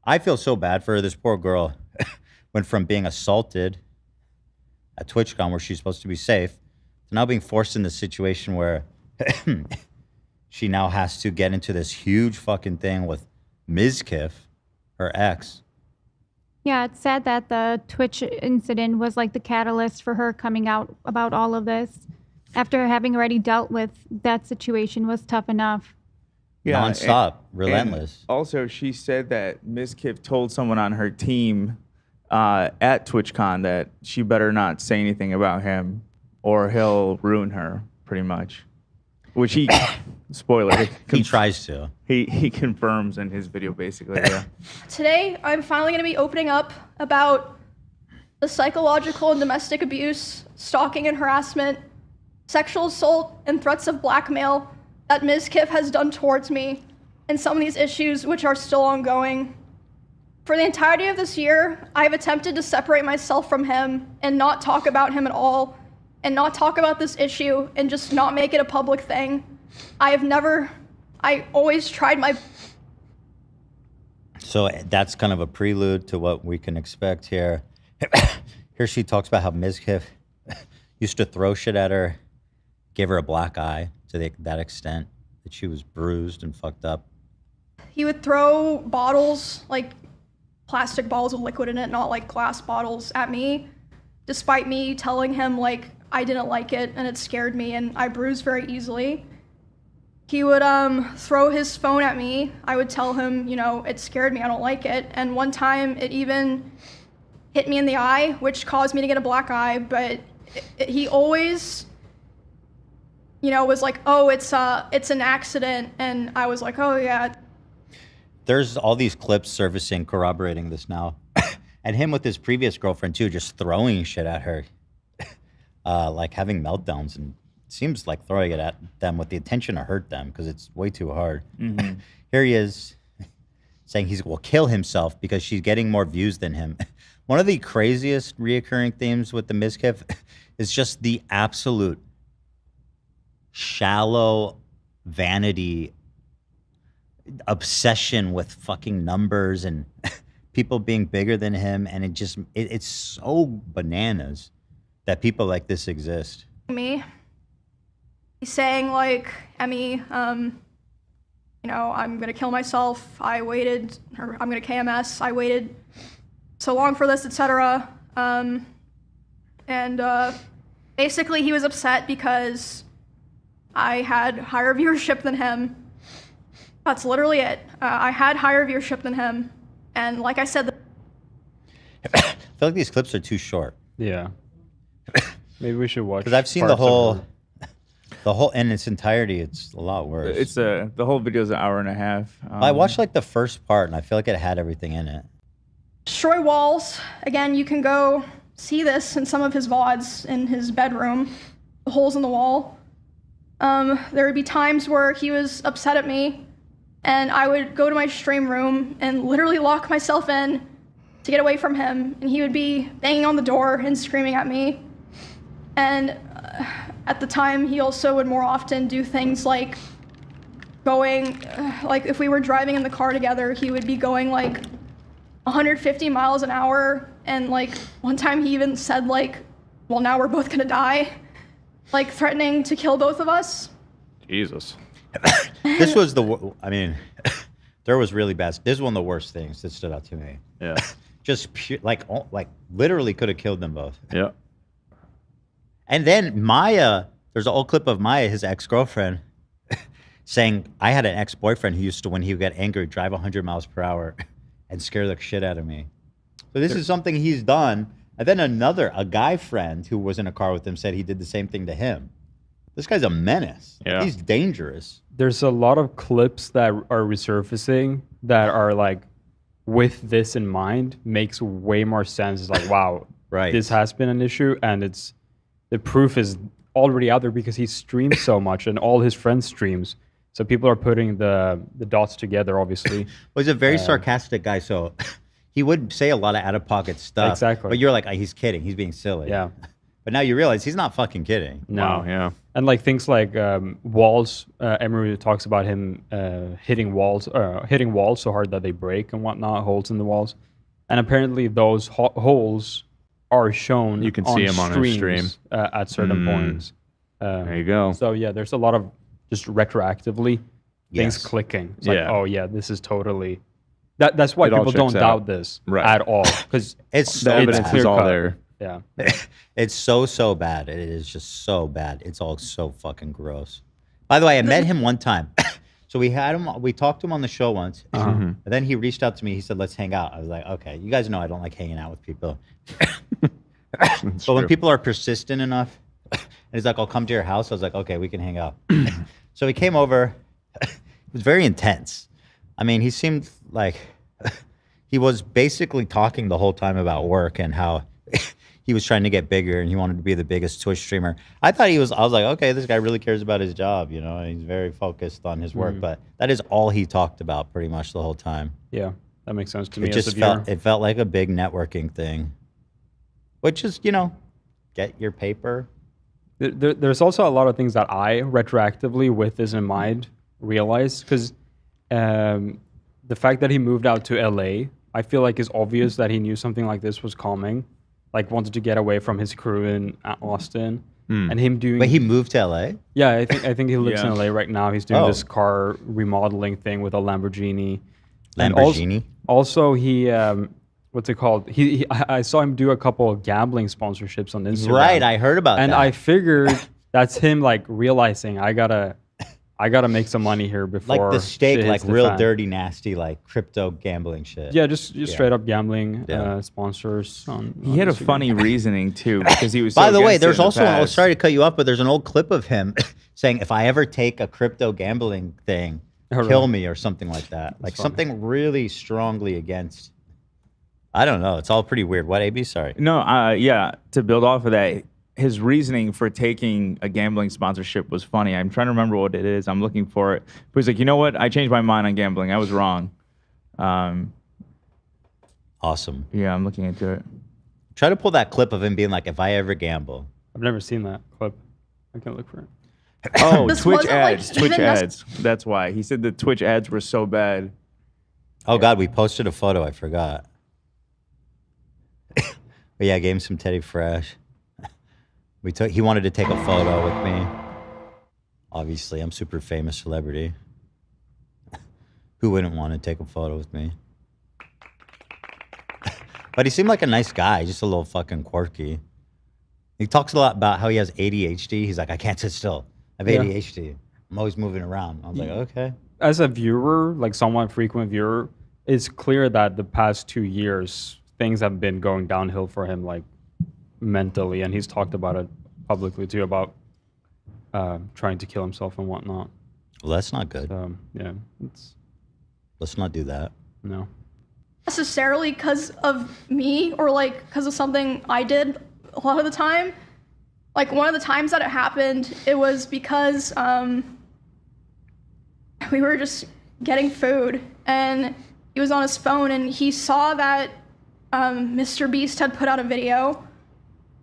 I feel so bad for her. This poor girl went from being assaulted at TwitchCon where she's supposed to be safe to now being forced in this situation where she now has to get into this huge fucking thing with Mizkif, her ex. Yeah, it's sad that the Twitch incident was like the catalyst for her coming out about all of this. After having already dealt with that situation was tough enough. Yeah, nonstop, relentless. And also, she said that Mizkif told someone on her team at TwitchCon that she better not say anything about him or he'll ruin her, pretty much. Which he, spoiler, he tries to. He confirms in his video, basically, yeah. Today, I'm finally going to be opening up about the psychological and domestic abuse, stalking and harassment, sexual assault, and threats of blackmail that Mizkif has done towards me, and some of these issues which are still ongoing. For the entirety of this year, I have attempted to separate myself from him and not talk about him at all, and not talk about this issue and just not make it a public thing. I always tried my... So that's kind of a prelude to what we can expect here. Here she talks about how Mizkif used to throw shit at her, gave her a black eye to that extent that she was bruised and fucked up. He would throw bottles, like plastic bottles with liquid in it, not like glass bottles, at me, despite me telling him like I didn't like it and it scared me and I bruised very easily. He would throw his phone at me. I would tell him, you know, it scared me, I don't like it. And one time it even hit me in the eye, which caused me to get a black eye, but he always, you know, was like, oh, it's an accident. And I was like, oh yeah. There's all these clips surfacing corroborating this now. And him with his previous girlfriend too, just throwing shit at her. Like having meltdowns, and it seems like throwing it at them with the intention to hurt them because it's way too hard. Mm-hmm. Here he is saying he will kill himself because she's getting more views than him. One of the craziest reoccurring themes with the Mizkif is just the absolute shallow vanity obsession with fucking numbers and people being bigger than him, and it's so bananas that people like this exist. Me. He's saying like, Emmy, you know, I'm gonna kill myself. I waited, or I'm gonna KMS. I waited so long for this, etc. Basically he was upset because I had higher viewership than him. That's literally it. I had higher viewership than him, and like I said, I feel like these clips are too short. Yeah. Maybe we should watch. Because I've seen the whole in its entirety. It's a lot worse. It's the whole video is an hour and a half. I watched like the first part, and I feel like it had everything in it. destroy walls. Again, you can go see this in some of his VODs in his bedroom, the holes in the wall. There would be times where he was upset at me, and I would go to my stream room and literally lock myself in to get away from him, and he would be banging on the door and screaming at me. And at the time, he also would more often do things like going, like if we were driving in the car together, he would be going like 150 miles an hour. And like one time he even said like, well, now we're both gonna die, like threatening to kill both of us. Jesus. This was I mean, there was really bad. This is one of the worst things that stood out to me. Yeah. Just like literally could have killed them both. Yeah. And then Maya, there's an old clip of Maya, his ex-girlfriend, saying, I had an ex-boyfriend who used to, when he would get angry, drive 100 miles per hour and scare the shit out of me. So this is something he's done. And then a guy friend who was in a car with him said he did the same thing to him. This guy's a menace. Yeah. He's dangerous. There's a lot of clips that are resurfacing that are like, with this in mind, makes way more sense. It's like, wow, right. This has been an issue, and the proof is already out there because he streams so much and all his friends streams. So people are putting the dots together, obviously. Well, he's a very sarcastic guy, so he would say a lot of out-of-pocket stuff. Exactly. But you're like, oh, he's kidding. He's being silly. Yeah. But now you realize he's not fucking kidding. No. Wow, yeah. And like things like walls. Emery talks about him hitting walls so hard that they break and whatnot, holes in the walls. And apparently those holes are shown. You can on see 'em on his streams, stream. at certain points. There you go. So yeah, there's a lot of just retroactively things Yes. clicking. It's like, Yeah. oh yeah, this is totally. That's why It all people don't checks out. doubt this Right. at all, because It's The so evidence bad. is all clear-cut. there. yeah. It's so bad. It is just so bad. It's all so fucking gross. By the way, I met him one time. So we talked to him on the show once. And then he reached out to me. He said, let's hang out. I was like, okay, you guys know I don't like hanging out with people. But when people are persistent enough, and he's like, I'll come to your house. I was like, okay, we can hang out. So he came over. It was very intense. I mean, he seemed like he was basically talking the whole time about work and how he was trying to get bigger and he wanted to be the biggest Twitch streamer. I was like, okay, this guy really cares about his job, you know, and he's very focused on his work. But that is all he talked about pretty much the whole time. Yeah, that makes sense to me It as a just viewer. felt like a big networking thing, which is, you know, get your paper. There's also a lot of things that I retroactively, with this in mind, realized, because the fact that he moved out to LA, I feel like is obvious that he knew something like this was coming, like wanted to get away from his crew in Austin, and him doing. But he moved to LA? Yeah, I think he lives Yeah. in LA right now. He's doing Oh. this car remodeling thing with a Lamborghini. Lamborghini? And also he what's it called? I saw him do a couple of gambling sponsorships on Instagram. Right, I heard about And that. I figured that's him like realizing I gotta make some money here before Like the stake, shit like hits the real fan. dirty, nasty, like crypto gambling shit. Yeah, just straight up gambling Yeah. sponsors. On He had a Instagram. funny reasoning too, because he was. By so the way, against it there's in the also, past. sorry to cut you off, but there's an old clip of him saying, if I ever take a crypto gambling thing, Oh, really? kill me or something like that. Like funny. something really strongly against. I don't know. It's all pretty weird. What, AB? Sorry. No, yeah. To build off of that, his reasoning for taking a gambling sponsorship was funny. I'm trying to remember what it is. I'm looking for it. But he's like, you know what? I changed my mind on gambling. I was wrong. Awesome. Yeah, I'm looking into it. Try to pull that clip of him being like, if I ever gamble. I've never seen that clip. I can look for it. Oh, This Twitch wasn't, like, ads. Twitch even ads. That's why. He said the Twitch ads were so bad. Oh, God, we posted a photo. I forgot. But yeah, I gave him some Teddy Fresh. He wanted to take a photo with me. Obviously, I'm super famous celebrity. Who wouldn't want to take a photo with me? But he seemed like a nice guy, just a little fucking quirky. He talks a lot about how he has ADHD. He's like, I can't sit still. I have Yeah. ADHD. I'm always moving around. I was like, okay. As a viewer, like somewhat frequent viewer, it's clear that the past 2 years things have been going downhill for him, like mentally, and he's talked about it publicly too, about trying to kill himself and whatnot. Well, that's not good. Yeah, it's Let's not do that. no. Necessarily because of me or like because of something I did a lot of the time. Like one of the times that it happened, it was because we were just getting food and he was on his phone and he saw that Mr. Beast had put out a video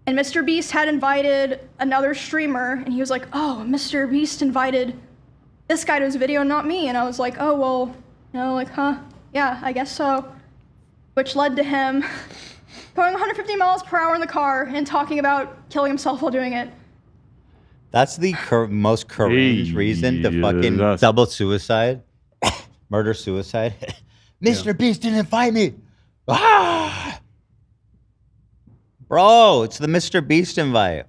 and Mr. Beast had invited another streamer and he was like, oh, Mr. Beast invited this guy to his video, not me. And I was like, oh, well, you know, like, huh, yeah, I guess so. Which led to him going 150 miles per hour in the car and talking about killing himself while doing it. That's the most cringe reason to fucking Jesus. double suicide, murder suicide. Mr. Beast didn't invite me. Ah! Bro, it's the Mr. Beast invite.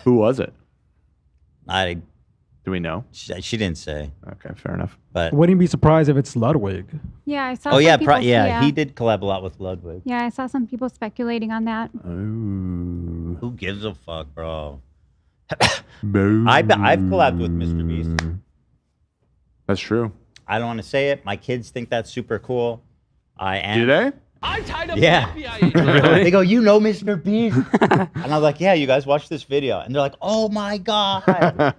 Who was it? Do we know? She didn't say, Okay, fair enough. but Wouldn't be surprised if it's Ludwig. Yeah, I saw. oh some yeah, people, he did collab a lot with Ludwig. Yeah, I saw some people speculating on that. Ooh. Who gives a fuck, bro? Boo. I've collabed with Mr. Beast. That's true. I don't want to say it. My kids think that's super cool. I am. Do they? Yeah. They go, you know Mr. Beast? And I was like, yeah, you guys watch this video. And they're like, oh my God. That's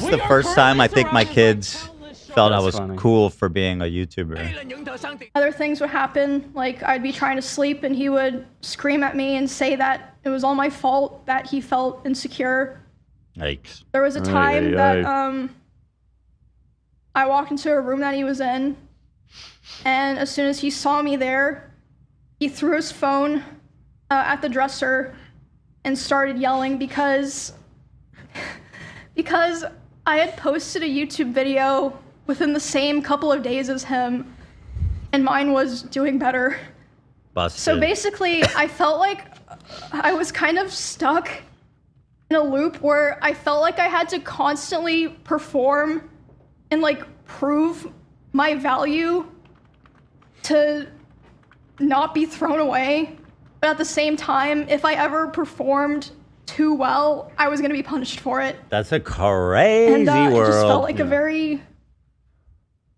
the first time I think my kids felt I That's was funny. cool for being a YouTuber. Other things would happen, like I'd be trying to sleep and he would scream at me and say that it was all my fault that he felt insecure. Yikes. There was a time Ay, that ay. I walked into a room that he was in, and as soon as he saw me there, he threw his phone at the dresser and started yelling because I had posted a YouTube video within the same couple of days as him, and mine was doing better. Busted. So basically, I felt like I was kind of stuck in a loop where I felt like I had to constantly perform and like prove my value to not be thrown away. But at the same time, if I ever performed too well, I was going to be punished for it. That's a crazy And world. it just felt like a very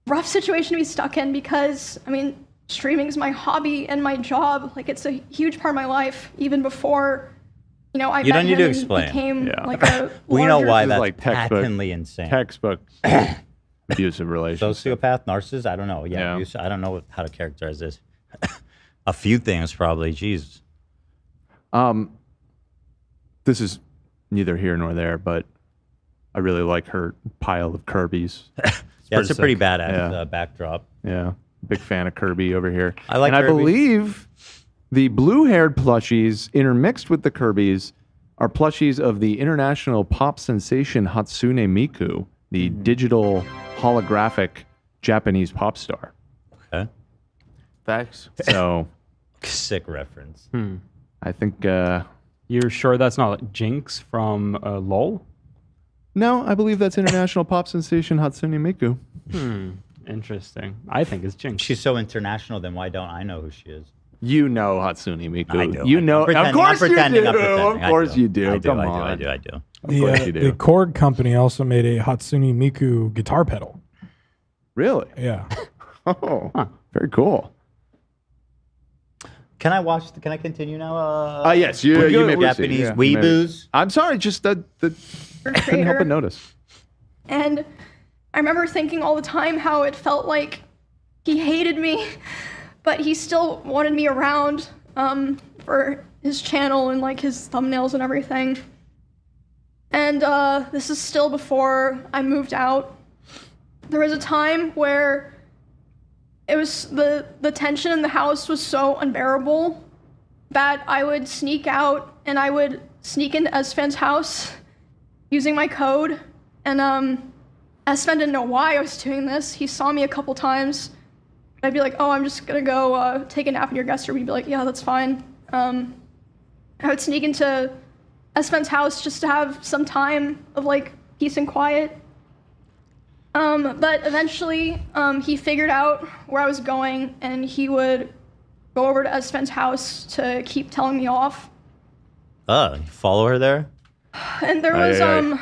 rough situation to be stuck in because, I mean, streaming is my hobby and my job. Like, it's a huge part of my life, even before, you know, I You met don't need him to and explain. became Yeah. like a We know larger- why This is that's like textbook- patently insane. Textbook abusive relationship. Sociopath, narcissist? I don't know. Yeah, Yeah. I don't know how to characterize this. A few things, probably. Jeez. This is neither here nor there, but I really like her pile of Kirby's. Yeah, it's a pretty sick. badass Yeah. backdrop. Yeah, big fan of Kirby over here. I like and I Kirby. believe the blue-haired plushies intermixed with the Kirby's are plushies of the international pop sensation Hatsune Miku, the digital holographic Japanese pop star. Okay. Facts. So Sick reference. I think You're sure that's not Jinx from LOL? no, I believe that's international pop sensation Hatsune Miku. Interesting. I think it's Jinx. She's so international, then why don't I know who she is? You know Hatsune Miku. I do. You I'm know, pretending, of course I'm pretending, you I'm do. pretending. Of course you do. I do. Come I on. do. I do. Of course you do. The Korg company also made a Hatsune Miku guitar pedal. Really? Yeah. Oh, very cool. Can I watch? Can I continue now? Yes, you may proceed. Japanese Yeah, weeboos. I'm sorry, just I couldn't help creator. but notice. And I remember thinking all the time how it felt like he hated me, but he still wanted me around for his channel and like his thumbnails and everything. And this is still before I moved out. There was a time where it was the tension in the house was so unbearable that I would sneak out and I would sneak into Esfan's house using my code. And Esfan didn't know why I was doing this. He saw me a couple times. I'd be like, oh, I'm just gonna go take a nap in your guest room. He'd be like, yeah, that's fine. I would sneak into Esfan's house just to have some time of like peace and quiet. But eventually, he figured out where I was going, and he would go over to Esfan's house to keep telling me off. You follow her there? And there was Aye.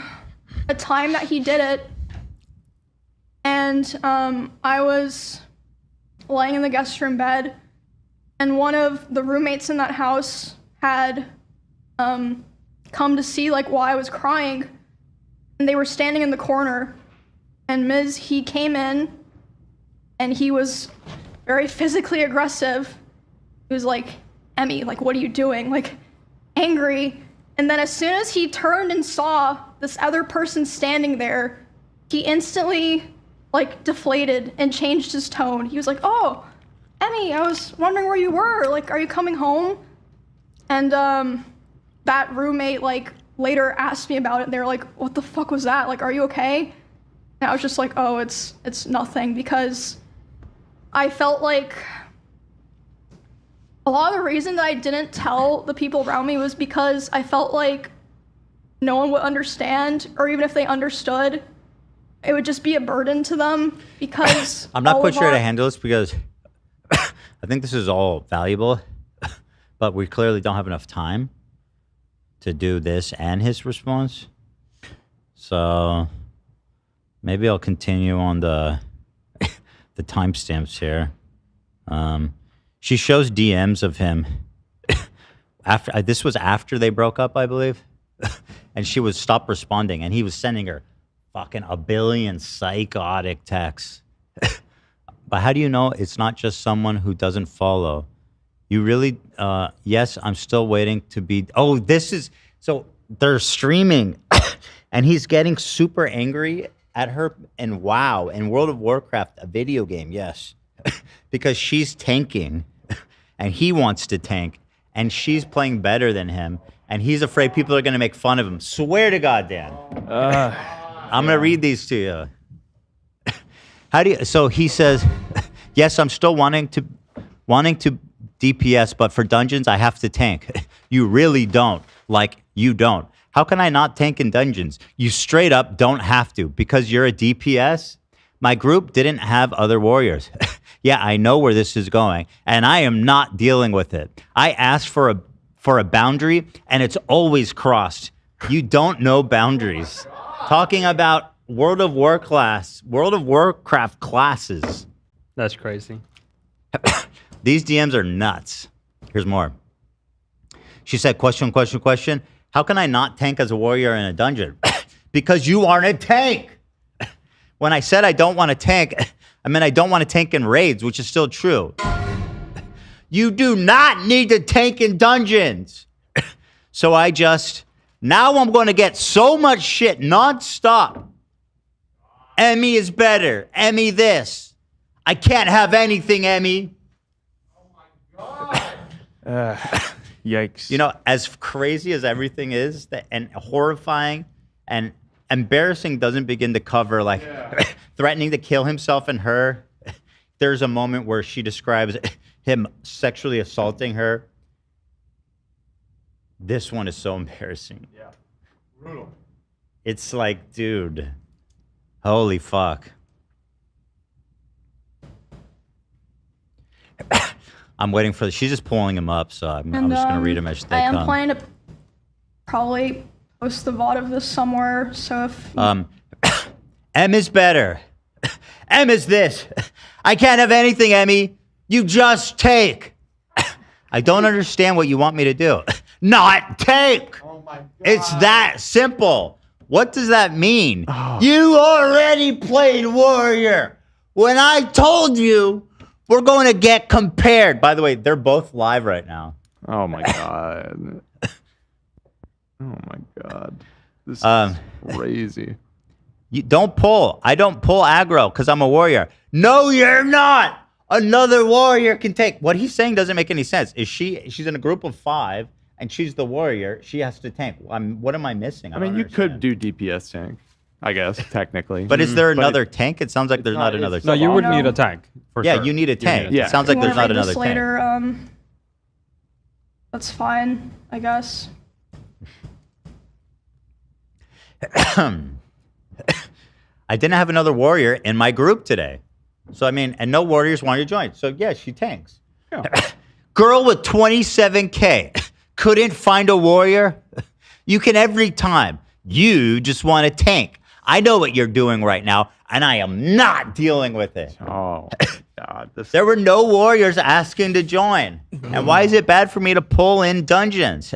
a time that he did it, and I was laying in the guest room bed, and one of the roommates in that house had come to see like why I was crying, and they were standing in the corner. And he came in, and he was very physically aggressive. He was like, Emmy, like, what are you doing? Like, angry. And then as soon as he turned and saw this other person standing there, he instantly, like, deflated and changed his tone. He was like, oh, Emmy, I was wondering where you were. Like, are you coming home? And that roommate, like, later asked me about it. They were like, what the fuck was that? Like, are you okay? And I was just like, oh, it's nothing, because I felt like a lot of the reason that I didn't tell the people around me was because I felt like no one would understand, or even if they understood, it would just be a burden to them, because I'm not all quite of sure how to our- handle this because I think this is all valuable, but we clearly don't have enough time to do this and his response. So maybe I'll continue on the the timestamps here. She shows DMs of him after this was after they broke up, I believe, and she was stopped responding, and he was sending her fucking a billion psychotic texts. But how do you know it's not just someone who doesn't follow? You really, yes, I'm still waiting to be. Oh, this is, so they're streaming and he's getting super angry at her. And wow, in World of Warcraft, a video game, yes, because she's tanking and he wants to tank and she's playing better than him. And he's afraid people are going to make fun of him. Swear to God, Dan. I'm going to read these to you. So he says, yes, I'm still wanting to DPS, but for dungeons, I have to tank. You really don't. Like, you don't. How can I not tank in dungeons? You straight up don't have to because you're a DPS. My group didn't have other warriors. Yeah, I know where this is going, and I am not dealing with it. I asked for a boundary, and it's always crossed. You don't know boundaries. Talking about World of Warcraft classes. That's crazy. These DMs are nuts. Here's more. She said, question. How can I not tank as a warrior in a dungeon? Because you aren't a tank. When I said I don't want to tank, I meant I don't want to tank in raids, which is still true. You do not need to tank in dungeons. So now I'm going to get so much shit nonstop. Emmy is better. Emmy this. I can't have anything, Emmy. Yikes. You know, as crazy as everything is, and horrifying and embarrassing doesn't begin to cover, like, threatening to kill himself and her. There's a moment where she describes him sexually assaulting her. This one is so embarrassing. Yeah. Brutal. It's like, dude, holy fuck. I'm waiting for she's just pulling him up, so I'm just going to read them as they come. I am planning to probably post the VOD of this somewhere, so if... M is better. M is this. I can't have anything, Emmy. You just take. I don't understand what you want me to do. Not take. Oh my God. It's that simple. What does that mean? Oh. You already played Warrior. When I told you we're going to get compared. By the way, they're both live right now. Oh my God. Oh my God. This is crazy. You don't pull. I don't pull aggro because I'm a warrior. No, you're not. Another warrior can take. What he's saying doesn't make any sense. She's in a group of 5 and she's the warrior. She has to tank. What am I missing? I mean, you could do DPS tank, I guess, technically. But is there another tank? It sounds like there's not another tank. No, you would need a tank. For yeah, sure. you need a tank. Yeah. It sounds like there's not another tank. Later, that's fine, I guess. I didn't have another warrior in my group today. So, I mean, and no warriors wanted to join. So, yeah, she tanks. Yeah. Girl with 27K couldn't find a warrior. You can every time. You just want to tank. I know what you're doing right now, and I am not dealing with it. Oh, God. There were no warriors asking to join. And why is it bad for me to pull in dungeons?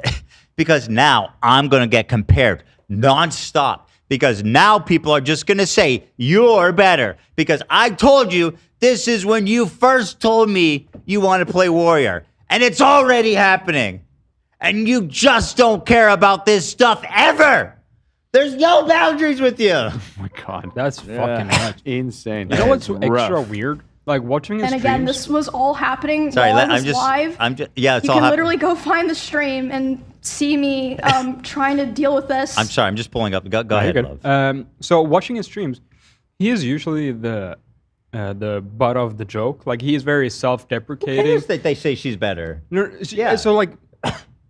Because now I'm going to get compared nonstop. Because now people are just going to say, you're better. Because I told you, this is when you first told me you want to play Warrior. And it's already happening. And you just don't care about this stuff ever. There's no boundaries with you. Oh, my God. That's fucking nuts. Insane. You know what's Rough. extra weird? Like watching his And again, streams. this was all happening Sorry, while I was I'm just live. yeah, it's You all can happening. literally go find the stream and see me trying to deal with this. I'm sorry, I'm just pulling up. Go ahead, You're good. love. So watching his streams, he is usually the butt of the joke. Like he is very Who self-deprecating. cares that they say she's better? Yeah. So like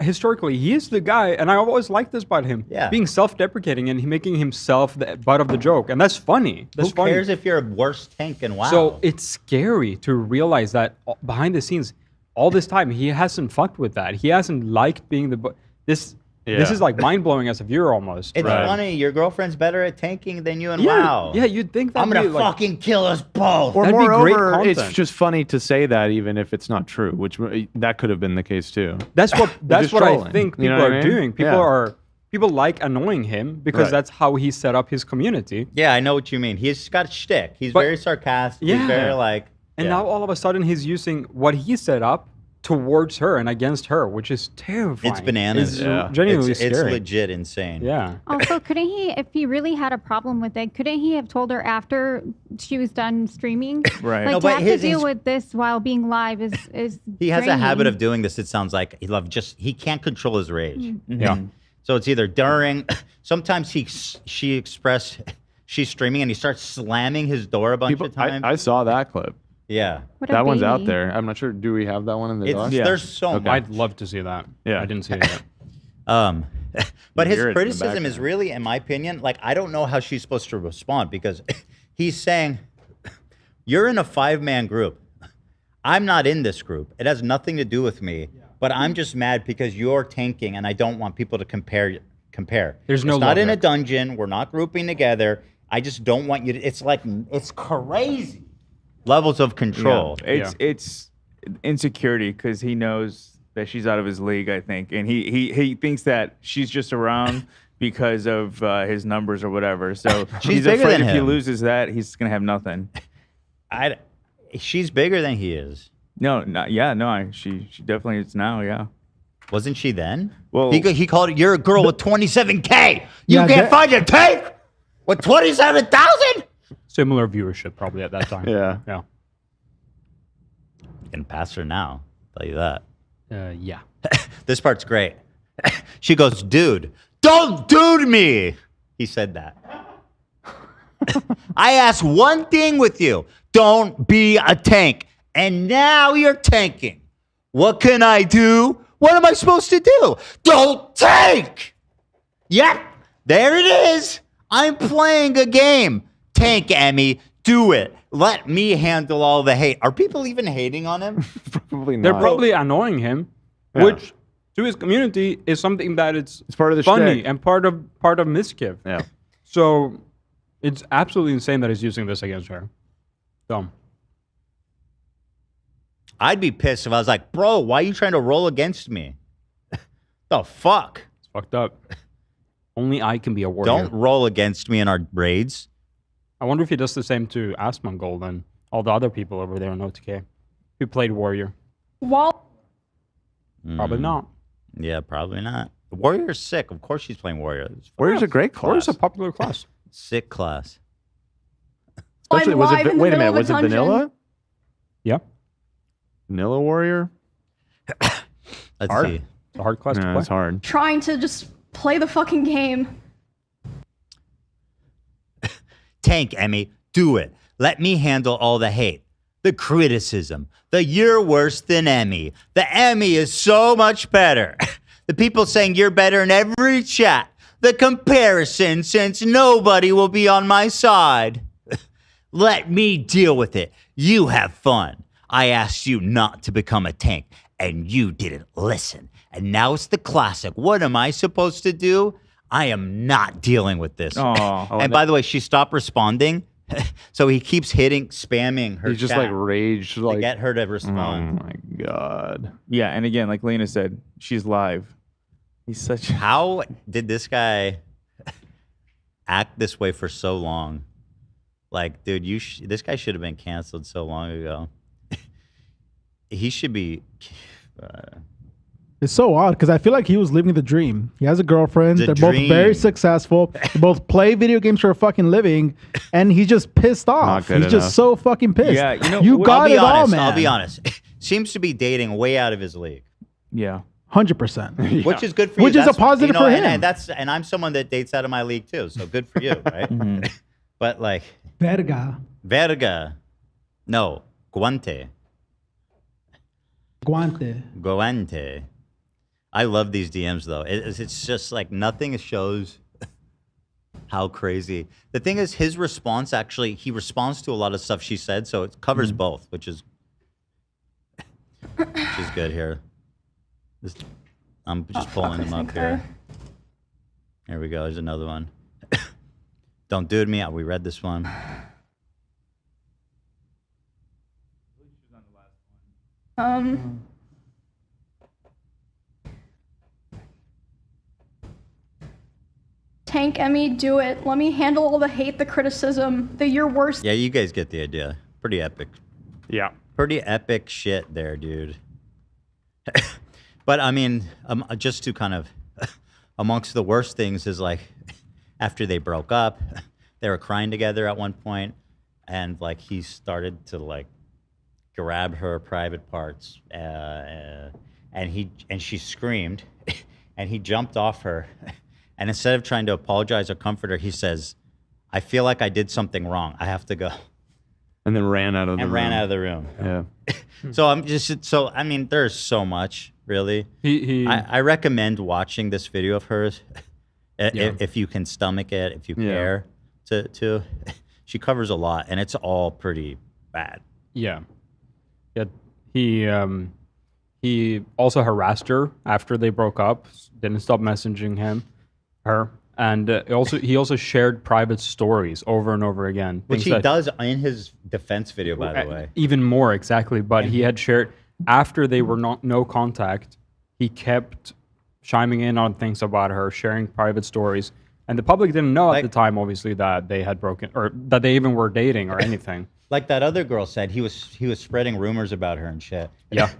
historically, he is the guy, and I always liked this about him. Yeah. Being self-deprecating and making himself the butt of the joke, and that's funny. That's Who funny. cares if you're a worse tank and WoW? So it's scary to realize that behind the scenes, all this time he hasn't fucked with that. He hasn't liked being the this. This Yeah. is like mind blowing as a viewer almost. It's Right. funny. Your girlfriend's better at tanking than you and Yeah, WoW. yeah, you'd think that I'm gonna like, fucking kill us both. Or That'd be great moreover, it's content. just funny to say that even if it's not true, which that could have been the case too. That's what just I trolling. think You know people what are I mean? doing. People Yeah. are people like annoying him because Right. that's how he set up his community. Yeah, I know what you mean. He's got shtick. He's But- very sarcastic. Yeah. He's very like. And yeah. now all of a sudden he's using what he set up towards her and against her, which is terrifying. It's bananas. It's Yeah. genuinely it's scary. legit insane. Yeah. Also, couldn't he, if he really had a problem with it, couldn't he have told her after she was done streaming? Right. Like No, to but have to his- deal his- with this while being live is He has a habit draining. of doing this. It sounds like he can't control his rage. Yeah. So it's either during. Sometimes she's streaming and he starts slamming his door a bunch People, of times. I saw that clip. yeah. What a That one's out baby. there. I'm not sure. Do we have that one in the doc? Yeah. There's so Okay. much. I'd love to see that. Yeah. I didn't see it yet. But his hear it in the criticism is background. really, in my opinion, like I don't know how she's supposed to respond because he's saying, "You're in a 5-man group. I'm not in this group. It has nothing to do with me. But I'm just mad because you're tanking, and I don't want people to compare. There's no It's not in a logic. dungeon. We're not grouping together. I just don't want you to. It's like it's crazy levels of control. It's insecurity because he knows that she's out of his league, I think, and he thinks that she's just around because of his numbers or whatever. So She's he's bigger afraid than if he him. loses that, he's gonna have nothing. She's bigger than he is. No, she definitely is now. Yeah. Wasn't she then? Well- he called it, "You're a girl with 27K. You Yeah, can't that- find a tank with 27,000." Similar viewership probably at that time. Yeah. Yeah. You can pass her now. Tell you that. Yeah. This part's great. She goes, "Dude, don't dude me." He said that. I asked one thing with you. Don't be a tank. And now you're tanking. What can I do? What am I supposed to do? Don't tank. Yep. There it is. I'm playing a game. Tank, Emmy. Do it. Let me handle all the hate. Are people even hating on him? Probably not. They're probably annoying him, Yeah. which to his community is something that it's part of the funny shtick. and part of Mizkif. Yeah. So it's absolutely insane that he's using this against her. Dumb. I'd be pissed if I was like, "Bro, why are you trying to roll against me?" The fuck? It's fucked up. Only I can be a warrior. Don't roll against me in our raids. I wonder if he does the same to Asmongold and all the other people over there in OTK who played warrior. While Probably not. Yeah, probably not. Warrior's sick. Of course she's playing Warrior. It's Warrior's a great class. Warrior's a popular class. sick class. Especially, I'm was live it? in the Wait a middle minute. of a Was it dungeon. vanilla? Yeah. Vanilla Warrior? Let's Hard. see. It's a hard class to Yeah, play. it's hard. trying to just play the fucking game. Tank, Emmy. Do it. Let me handle all the hate, the criticism, the "you're worse than Emmy." The Emmy is so much better. The people saying you're better in every chat. The comparison, since nobody will be on my side. Let me deal with it. You have fun. I asked you not to become a tank, and you didn't listen. And now it's the classic. What am I supposed to do? I am not dealing with this. Aw. And by the way, she stopped responding. So he keeps spamming her He's just chat like rage. to Like, get her to oh respond. my God. Yeah, and again, like Lena said, she's live. He's such. How did this guy act this way for so long? Like, dude, this guy should have been canceled so long ago. He should be. It's so odd because I feel like he was living the dream. He has a girlfriend. The They're both very dream. successful. They both play video games for a fucking living, and he's just pissed off. good He's enough. just so fucking pissed. Yeah, you know, you I'll got I'll be it all, honest. man. I'll be honest. Seems to be dating way out of his league, Yeah. 100%. which is good for you. Which is a That's- positive for him. And I'm someone that dates out of my league too. So good for you, right? But like Verga. Verga, no, Guante. Guante. I love these DMs though. It's just like nothing shows how crazy. The thing is, his response actually, he responds to a lot of stuff she said, so it covers both, which is good here. I'm just pulling them up here. Here we go. There's another one. Don't dude me out. We read this one. tank Emmy, do it. Let me handle all the hate, the criticism, the you're worse. Yeah, you guys get the idea. Pretty epic. Yeah. Pretty epic shit there, dude. But I mean, just to kind of, amongst the worst things is like, after they broke up, they were crying together at one point, and like he started to like grab her private parts, and she screamed, and he jumped off her, and instead of trying to apologize or comfort her, he says, "I feel like I did something wrong. I have to go." And then ran out of the room. Ran out of the room. Yeah. I mean, there's so much, really. I recommend watching this video of hers if you can stomach it, if you care to. She covers a lot, and it's all pretty bad. Yeah. Yeah. He also harassed her after they broke up, didn't stop messaging her. And he also shared private stories over and over again. Which he does in his defense video, by the way. Even more, exactly. But he had shared, after they were no contact, he kept chiming in on things about her, sharing private stories. And the public didn't know at the time, obviously, that they had broken, or that they even were dating or anything. Like that other girl said, he was spreading rumors about her and shit. Yeah.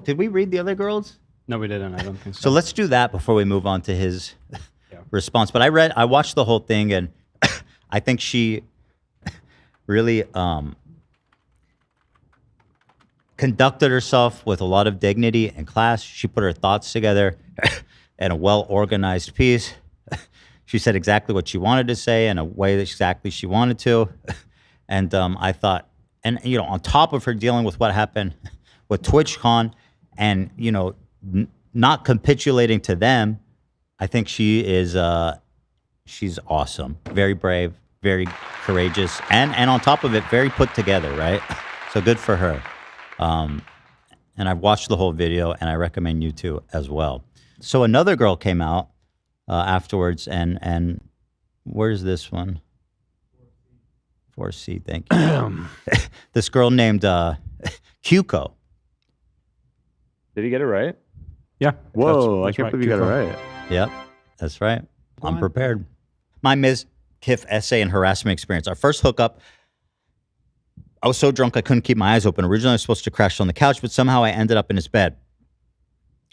Did we read the other girls? No, we didn't. I don't think so. So let's do that before we move on to his response. But I watched the whole thing, and I think she really conducted herself with a lot of dignity and class. She put her thoughts together in a well-organized piece. She said exactly what she wanted to say in a way that exactly she wanted to. And I thought, and on top of her dealing with what happened with TwitchCon, and not capitulating to them, I think she is she's awesome, very brave, very courageous, and on top of it, very put together, right? So good for her. And I've watched the whole video, and I recommend you to as well. So another girl came out afterwards, and where's this one? 4C, thank you. This girl named Kyuko. Did he get it right? Yeah. Whoa, I that's can't right, believe you got it Kyuko. right. Yep, that's right. I'm prepared. My Mizkif essay and harassment experience. Our first hookup, I was so drunk I couldn't keep my eyes open. Originally, I was supposed to crash on the couch, but somehow I ended up in his bed.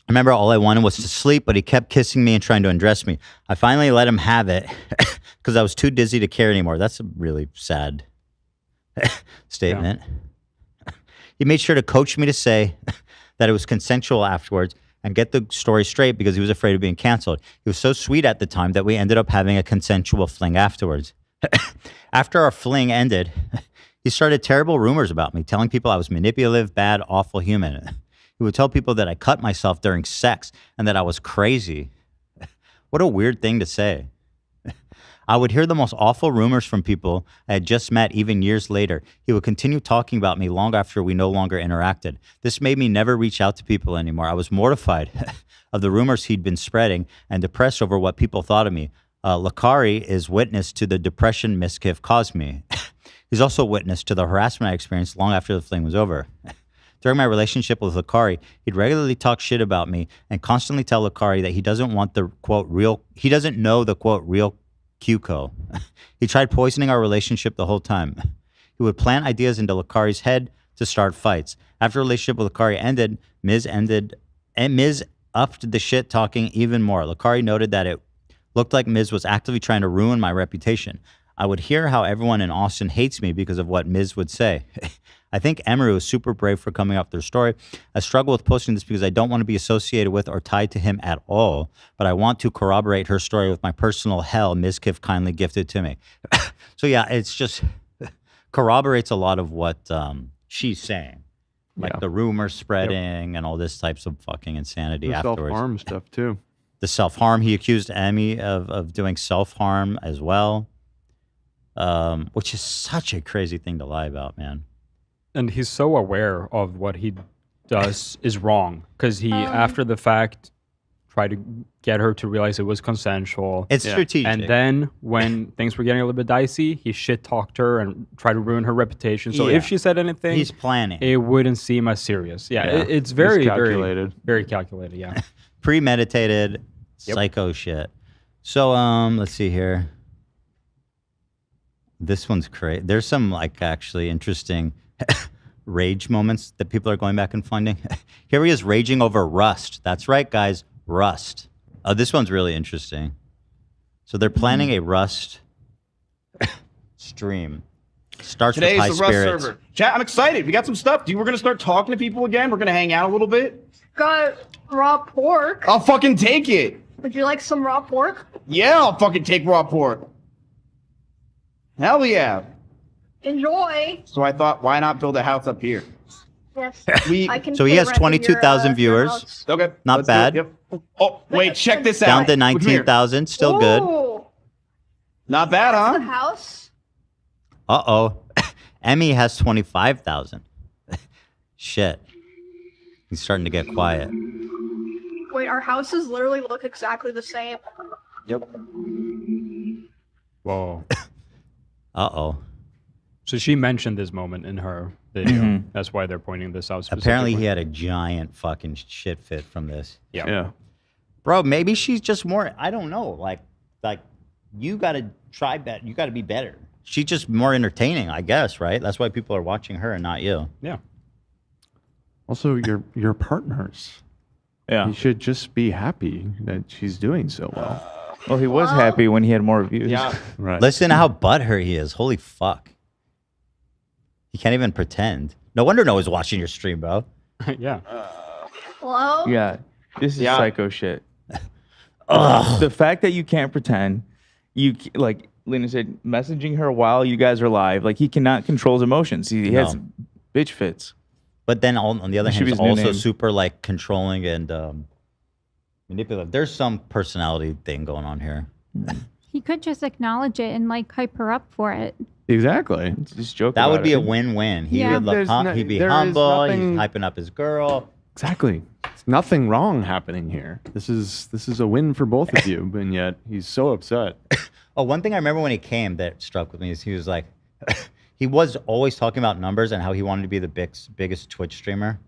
I remember all I wanted was to sleep, but he kept kissing me and trying to undress me. I finally let him have it because I was too dizzy to care anymore. That's a really sad statement. Yeah. He made sure to coach me to say that it was consensual afterwards and get the story straight because he was afraid of being canceled. He was so sweet at the time that we ended up having a consensual fling afterwards. After our fling ended, he started terrible rumors about me, telling people I was manipulative, bad, awful human. He would tell people that I cut myself during sex and that I was crazy. What a weird thing to say. I would hear the most awful rumors from people I had just met even years later. He would continue talking about me long after we no longer interacted. This made me never reach out to people anymore. I was mortified of the rumors he'd been spreading and depressed over what people thought of me. Lakari is witness to the depression Mizkif caused me. He's also witness to the harassment I experienced long after the fling was over. During my relationship with Lakari, he'd regularly talk shit about me and constantly tell Lakari that he doesn't want the quote he doesn't know the quote real Kyuko. He tried poisoning our relationship the whole time. He would plant ideas into Lakari's head to start fights. After the relationship with Lakari ended, Miz upped the shit talking even more. Lakari noted that it looked like Miz was actively trying to ruin my reputation. I would hear how everyone in Austin hates me because of what Miz would say. I think Emery was super brave for coming up with their story. I struggle with posting this because I don't want to be associated with or tied to him at all, but I want to corroborate her story with my personal hell Mizkif kindly gifted to me. So yeah, it's just corroborates a lot of what she's saying. Like the rumor spreading and all this types of fucking insanity the afterwards. Self-harm stuff too. The self-harm, he accused Emmy of doing self-harm as well, which is such a crazy thing to lie about, man. And he's so aware of what he does is wrong because he, after the fact, tried to get her to realize it was consensual. It's strategic. And then when things were getting a little bit dicey, he shit-talked her and tried to ruin her reputation. So if she said anything, he's planning. It wouldn't seem as serious. It's very calculated. very calculated, yeah. Premeditated, psycho shit. So let's see here. This one's crazy. There's some like actually interesting rage moments that people are going back and finding. Here he is raging over Rust. That's right, guys. Rust. Oh, this one's really interesting. So they're planning a Rust stream. Starts Today with high is the Rust spirits. server. Chat, I'm excited. We got some stuff. We're going to start talking to people again. We're going to hang out a little bit. Got raw pork. I'll fucking take it. Would you like some raw pork? Yeah, I'll fucking take raw pork. Hell yeah. Enjoy. So I thought, why not build a house up here? Yes. We I can So he pay has rent in your, 22,000 your viewers. house. Okay. Not let's do bad. it, Yep. Oh, wait, check this out. Down to Come here. 19,000. Still good. Ooh, Not bad, the huh? house. Uh-oh. Emmy has 25,000. Shit. He's starting to get quiet. Wait, our houses literally look exactly the same. Yep. Whoa. Uh-oh. So she mentioned this moment in her video. That's why they're pointing this out specifically. Apparently he had a giant fucking shit fit from this. Yeah. Bro, maybe she's just more, I don't know. Like you got to try better. You got to be better. She's just more entertaining, I guess, right? That's why people are watching her and not you. Yeah. Also, your partners. Yeah. You should just be happy that she's doing so well. Well, he was happy when he had more views. Yeah. Right. Listen to how butthurt he is. Holy fuck. He can't even pretend. No wonder Noah's watching your stream, bro. Yeah. Hello? Yeah. This is Yeah. psycho shit. Ugh. The fact that you can't pretend, like Lena said, messaging her while you guys are live, like he cannot control his emotions. He has No. bitch fits. But then on the other That hand, should be he's his new also name. super like controlling and manipulative. There's some personality thing going on here. He could just acknowledge it and like hype her up for it. Exactly. Just joke. That would about be it. a win-win. He Yeah. would look he'd be There is humble. nothing- He's hyping up his girl. Exactly. There's nothing wrong happening here. This is a win for both of you, and yet he's so upset. Oh, one thing I remember when he came that struck with me is he was like, he was always talking about numbers and how he wanted to be the biggest Twitch streamer.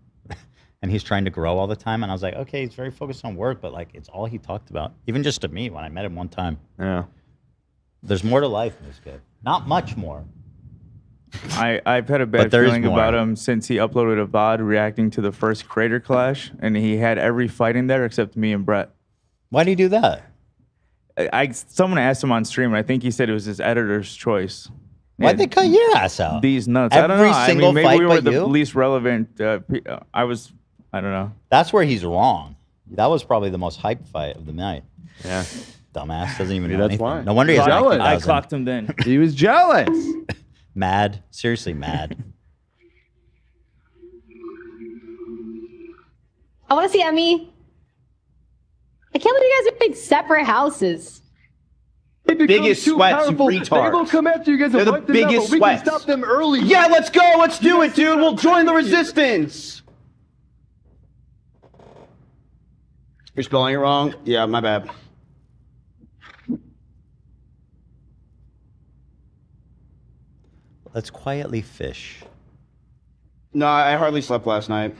And he's trying to grow all the time. And I was like, okay, he's very focused on work, but like it's all he talked about. Even just to me when I met him one time. Yeah. There's more to life in this kid. Not much more. I've had a But bad there is feeling more. about him since he uploaded a VOD reacting to the first Crater Clash, and he had every fight in there except me and Brett. Why do you do that? Someone asked him on stream, and I think he said it was his editor's choice. Why'd they cut your ass out? These nuts. I don't Every know. single I mean, maybe fight we were but the you? least relevant. I don't know. That's where he's wrong. That was probably the most hyped fight of the night. Yeah. Dumbass doesn't even Maybe know that's anything. why. No wonder he has Jealous. 19,000. I clocked him then. He was jealous. Mad. Seriously mad. I want to see Emmy. I can't believe you guys are big separate houses. Biggest sweats, you retards. They will come after you guys. They're and the wipe them out, biggest but we sweats. can stop them early. Yeah, let's go. Let's do it, dude. We'll join the resistance. You're spelling it wrong? Yeah, my bad. Let's quietly fish. No, I hardly slept last night.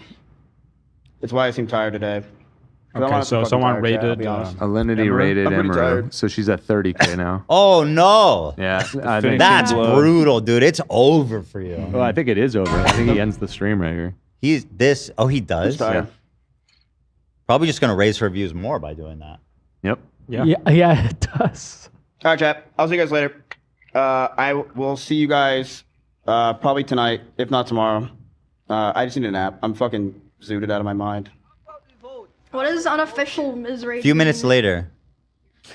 It's why I seem tired today. 'Cause I'm Okay, honestly so fucking someone tired, chat, I'll rated, be honest. Alinity Emerald? rated I'm pretty Emerald, tired. so she's at 30K now. Oh no. Yeah. I think, Finishing That's blow. brutal, dude. It's over for you. well, I think it is over. I think he ends the stream right here. He does? Just tired. Probably just gonna raise her views more by doing that. Yep. Yeah. Yeah, it does. All right, chat. I'll see you guys later. I will see you guys probably tonight, if not tomorrow. I just need a nap. I'm fucking zooted out of my mind. What is unofficial Ms. Rage? A few minutes later.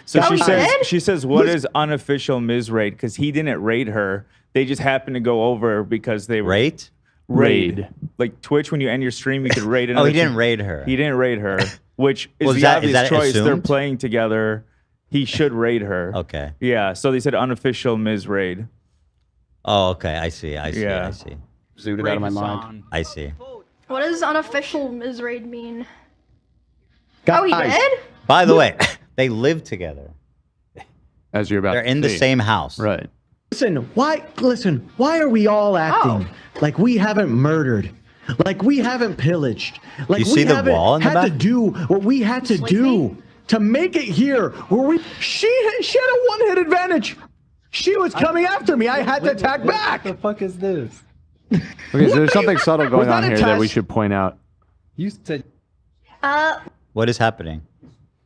So Oh, he did? she says, what is unofficial Ms. Raid? Because he didn't raid her. They just happened to go over because they were Rate? raid. Like Twitch, when you end your stream, you could raid Oh, another he didn't team. raid her. He didn't raid her, which is Was the that- is obvious that choice. They're assumed? playing together. He should raid her. Okay. Yeah, so they said unofficial Ms. Raid. Oh, okay. I see. Yeah. Zooted out of my mind. I see. What does unofficial Ms. Raid mean? Guys, Oh, he did? By the way, they live together. As you're about They're to in the see. same house. Right. Listen, why are we all acting like we haven't murdered? Like we haven't pillaged? Like You we see the haven't wall in the had to back? do what we had to do to make it here where she had a one-hit advantage. She was coming after me. I had to attack back. What the fuck is this? Okay, so there's something subtle going that on a here that we test? should point out. You said What is happening?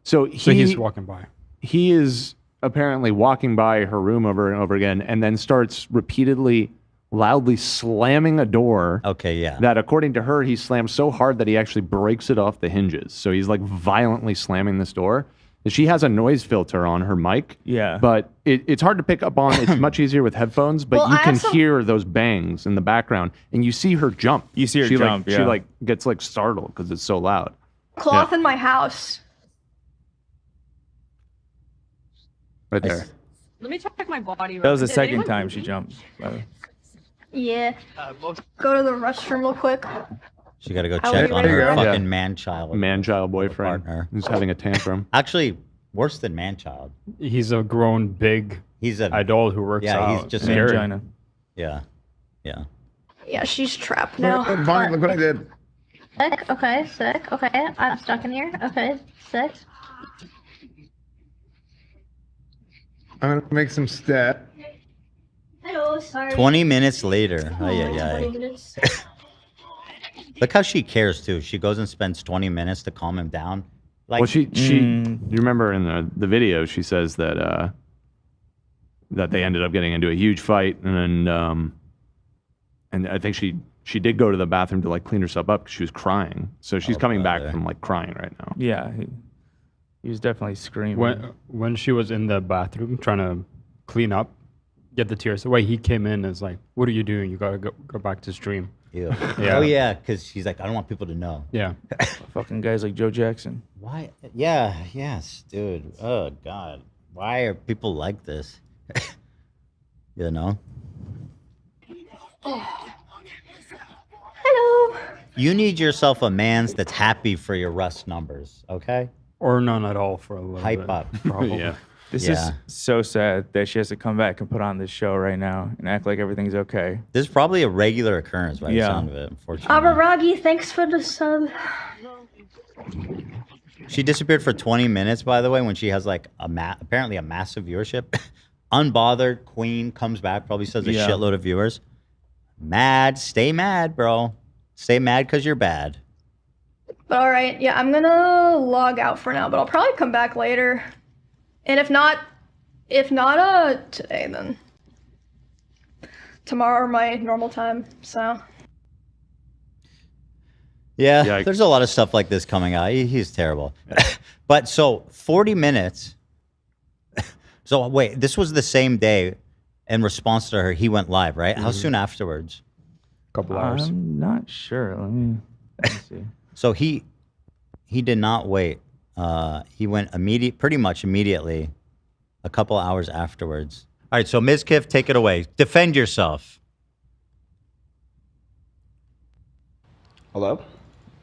So he's walking by. He is apparently walking by her room over and over again, and then starts repeatedly, loudly slamming a door. Okay, yeah. That, according to her, he slams so hard that he actually breaks it off the hinges. So he's like violently slamming this door. She has a noise filter on her mic. Yeah. But it's hard to pick up on. It's much easier with headphones, but Well, you I can also- hear those bangs in the background, and you see her jump. You see her she jump, She yeah. like gets like startled because it's so loud. Cloth Yeah. in my house. Right there. Let me check my body. That was the Did second anyone- time she jumped. by the way. Yeah. Go to the restroom real quick. She got to go How check are on you her ready to go? fucking man-child. Man-child boyfriend partner. who's having a tantrum. Actually, worse than man-child. He's a grown, big He's a adult who works yeah, out. he's just Scary. Vagina. Yeah, yeah. Yeah, she's trapped now. Fine, look what I did. Sick. Okay, sick. Okay, I'm stuck in here. Okay, sick. I'm gonna make some stat. Hello, sorry. 20 minutes later. Oh, yeah, 20 yeah. minutes. Look how she cares too. She goes and spends 20 minutes to calm him down. Like, Well, you remember in the video, she says that that they ended up getting into a huge fight, and I think she did go to the bathroom to like clean herself up because she was crying. So she's coming back from like crying right now. Yeah, he was definitely screaming. When she was in the bathroom trying to clean up, get the tears away, he came in and was like, "What are you doing? You gotta go back to stream." Ew. Yeah. Oh yeah, because she's like, I don't want people to know. Yeah. Fucking guys like Joe Jackson. Why? Yeah. Yes, dude. Oh God. Why are people like this? You know. Hello. You need yourself a man's that's happy for your Rust numbers. Okay. Or none at all for a little Hype bit. up. Probably. Yeah. This Yeah. is so sad that she has to come back and put on this show right now and act like everything's okay. This is probably a regular occurrence by the Yeah. sound of it. Unfortunately. Abaragi, thanks for the sub. She disappeared for 20 minutes, by the way, when she has like apparently a massive viewership. Unbothered queen comes back, probably says a Yeah. shitload of viewers. Mad, stay mad, bro. Stay mad because you're bad. But all right, yeah, I'm gonna log out for now, but I'll probably come back later. And if not today, then tomorrow my normal time. So Yeah, Yikes. there's a lot of stuff like this coming out. He's terrible. But so 40 minutes. So wait, this was the same day. In response to her, he went live, right? How soon afterwards? Couple hours. I'm not sure. Let me see. So he did not wait. He went pretty much immediately, a couple hours afterwards. All right, so Mizkif, take it away. Defend yourself. Hello?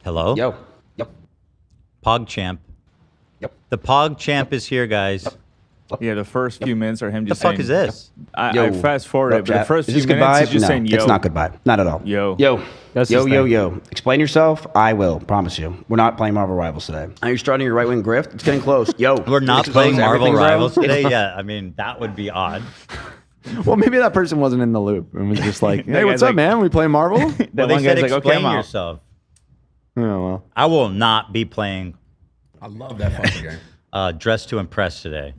Hello? Yo. Yep. PogChamp. Yep. The PogChamp is here, guys. Yeah, the first few minutes are him The just fuck saying. is this? I fast forward it, but the Chat. first Is few this minutes goodbye? is just No, saying yo. it's not goodbye. Not at all. Yo. Yo. That's yo, his yo, thing. yo. Explain yourself. I will. Promise you. We're not playing Marvel Rivals today. Are you starting your right-wing grift? It's getting close. Yo. We're not expose playing Marvel everything, bro. Rivals today? Yeah, I mean, that would be odd. Well, maybe that person wasn't in the loop and was just like, That "Hey, what's guy's up, like- man? We play Marvel?" Well, they one said guy's like, okay, I'm explain out. yourself. Oh well. I will not be playing I love that fucking game. Dress to Impress today.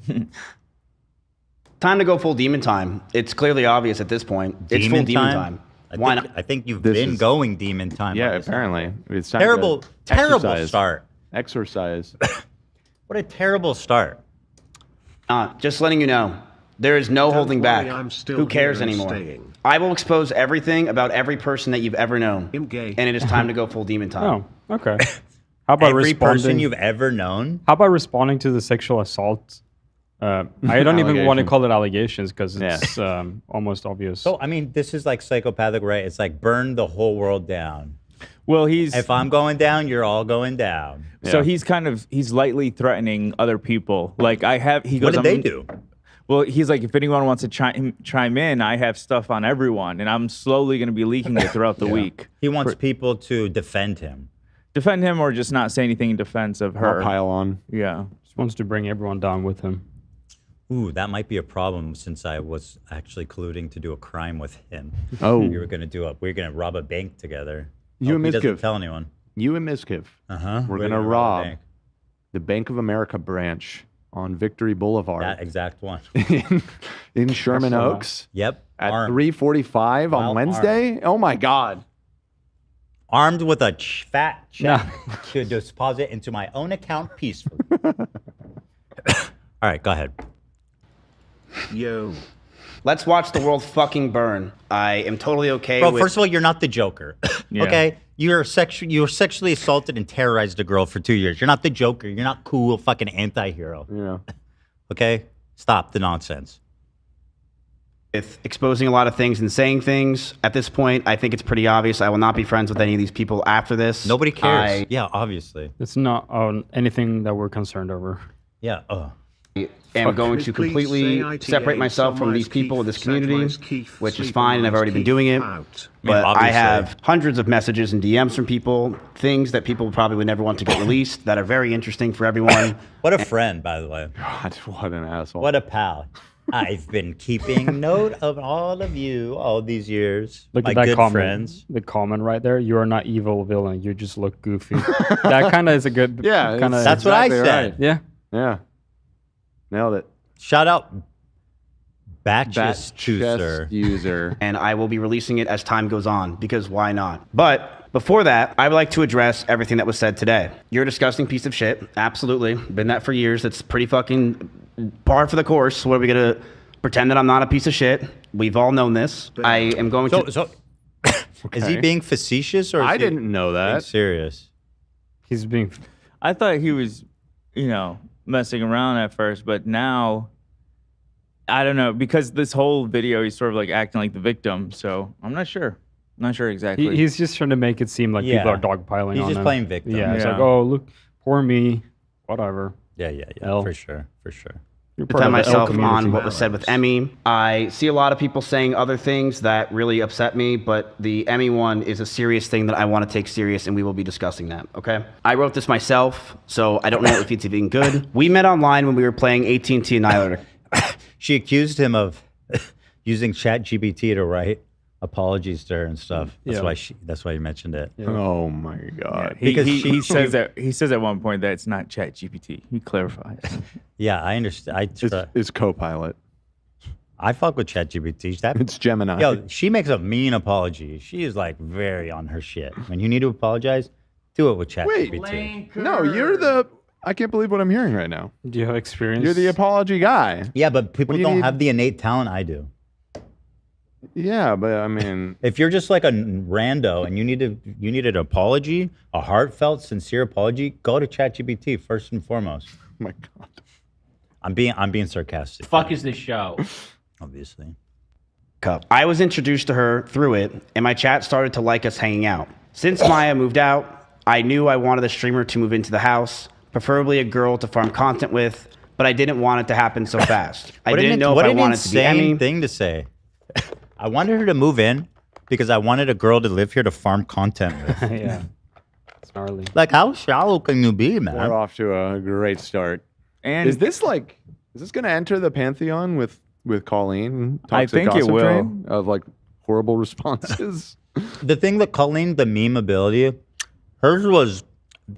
Time to go full demon time. It's clearly obvious at this point. It's full demon time. Why not? I think you've This been is- going demon time. Yeah, by this time. apparently it's time Terrible, to terrible exercise. start. Exercise. What a terrible start. Just letting you know, there is no holding worry, back. I'm still Who cares here and anymore? staying. I will expose everything about every person that you've ever known. I'm gay. And it is time to go full demon time. Oh, okay. How about Every person responding? you've ever known. How about responding to the sexual assault? I don't even want to Allegation. call it allegations because it's almost obvious. So I mean, this is like psychopathic, right? It's like burn the whole world down. Well, he's If I'm going down, you're all going down. so Yeah. he's lightly threatening other people. Like he What goes, did they do? Well, he's like, if anyone wants to chime in, I have stuff on everyone, and I'm slowly going to be leaking it throughout the week. He wants people to defend him. Defend him or just not say anything in defense of her. Not pile on. Yeah. Just wants to bring everyone down with him. Ooh, that might be a problem since I was actually colluding to do a crime with him. Oh. We were gonna rob a bank together. You and He doesn't Mizkif. tell anyone. You and Mizkif. Uh-huh. We're We're gonna gonna rob a rob bank. the Bank of America branch on Victory Boulevard That exact one. in Sherman That's so Oaks Yep. at Armed. 3:45 on While Wednesday. Oh my God. Armed with a fat check to deposit into my own account peacefully. All right, go ahead. Yo. Let's watch the world fucking burn. I am totally okay Bro, with... first of all, you're not the Joker. Yeah. Okay? You were sexually assaulted and terrorized a girl for 2 years. You're not the Joker. You're not cool fucking anti-hero. Yeah. Okay? Stop the nonsense. with exposing a lot of things and saying things. At this point, I think it's pretty obvious I will not be friends with any of these people after this. Nobody cares. I Yeah, obviously. It's not anything that we're concerned over. Yeah. am going to completely separate myself from these people in this community, which is fine, and I've already been doing it. But I have hundreds of messages and DMs from people, things that people probably would never want to get released that are very interesting for everyone. What a friend, by the way. God, what an asshole. What a pal. I've been keeping note of all of you all these years. Look my at that good comment. friends. The comment right there. You are not evil villain. You just look goofy. That kind of is a good. Yeah, kind of. That's what I said. right. Yeah. Yeah. Nailed it. Shout out Batches Chest Chooser. user. And I will be releasing it as time goes on, because why not? But before that, I would like to address everything that was said today. You're a disgusting piece of shit. Absolutely. Been that for years. That's pretty fucking par for the course. What are we going to pretend that I'm not a piece of shit? We've all known this. I am going to... So is he being facetious or is I he didn't know being that. serious? He's being. I thought he was, messing around at first, but now, I don't know, because this whole video, he's sort of like acting like the victim. So I'm not sure. I'm not sure exactly. He's just trying to make it seem like people are dogpiling He's on just him. playing victim. Yeah, it's like, oh, look, poor me, whatever. Yeah, Hell. for sure. You're part defend of the L myself community. on what was said with Emmy. I see a lot of people saying other things that really upset me, but the Emmy one is a serious thing that I want to take serious, and we will be discussing that, okay? I wrote this myself, so I don't know if it's even good. We met online when we were playing AT&T Annihilator. She accused him of using ChatGPT to write apologies to her and stuff. That's why you mentioned it. Yeah. Oh my God. He says at one point that it's not ChatGPT. He clarifies. Yeah, I understand. It's Copilot. I fuck with ChatGPT. It's Gemini. Yo, she makes a mean apology. She is like very on her shit. When you need to apologize, do it with ChatGPT. No, you're the... I can't believe what I'm hearing right now. Do you have experience? You're the apology guy. Yeah, but people What do you don't need? have the innate talent I do. Yeah, but I mean... If you're just like a rando and you need an apology, a heartfelt, sincere apology, go to ChatGPT first and foremost. Oh my God. I'm being sarcastic. Fuck is this show? Obviously. Cup. I was introduced to her through it, and my chat started to like us hanging out. Since Maya moved out, I knew I wanted a streamer to move into the house, preferably a girl to farm content with, but I didn't want it to happen so fast. I didn't know if I wanted to be Emmy. What an insane thing to say. I wanted her to move in because I wanted a girl to live here to farm content with. Yeah. It's gnarly. Like, how shallow can you be, man? We're off to a great start. And is this going to enter the pantheon with Colleen? I Toxic think it Gossip will. Train of like horrible responses. The thing that Colleen, the meme ability, hers was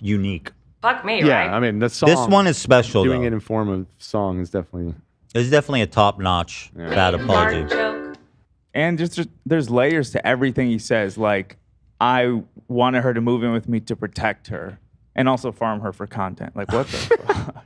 unique. Fuck me, Yeah, right? I mean, the song. This one is special, Doing though. it in form of song is definitely... It's definitely a top-notch bad apology. And just there's layers to everything he says. Like, I wanted her to move in with me to protect her and also farm her for content. Like, what the fuck?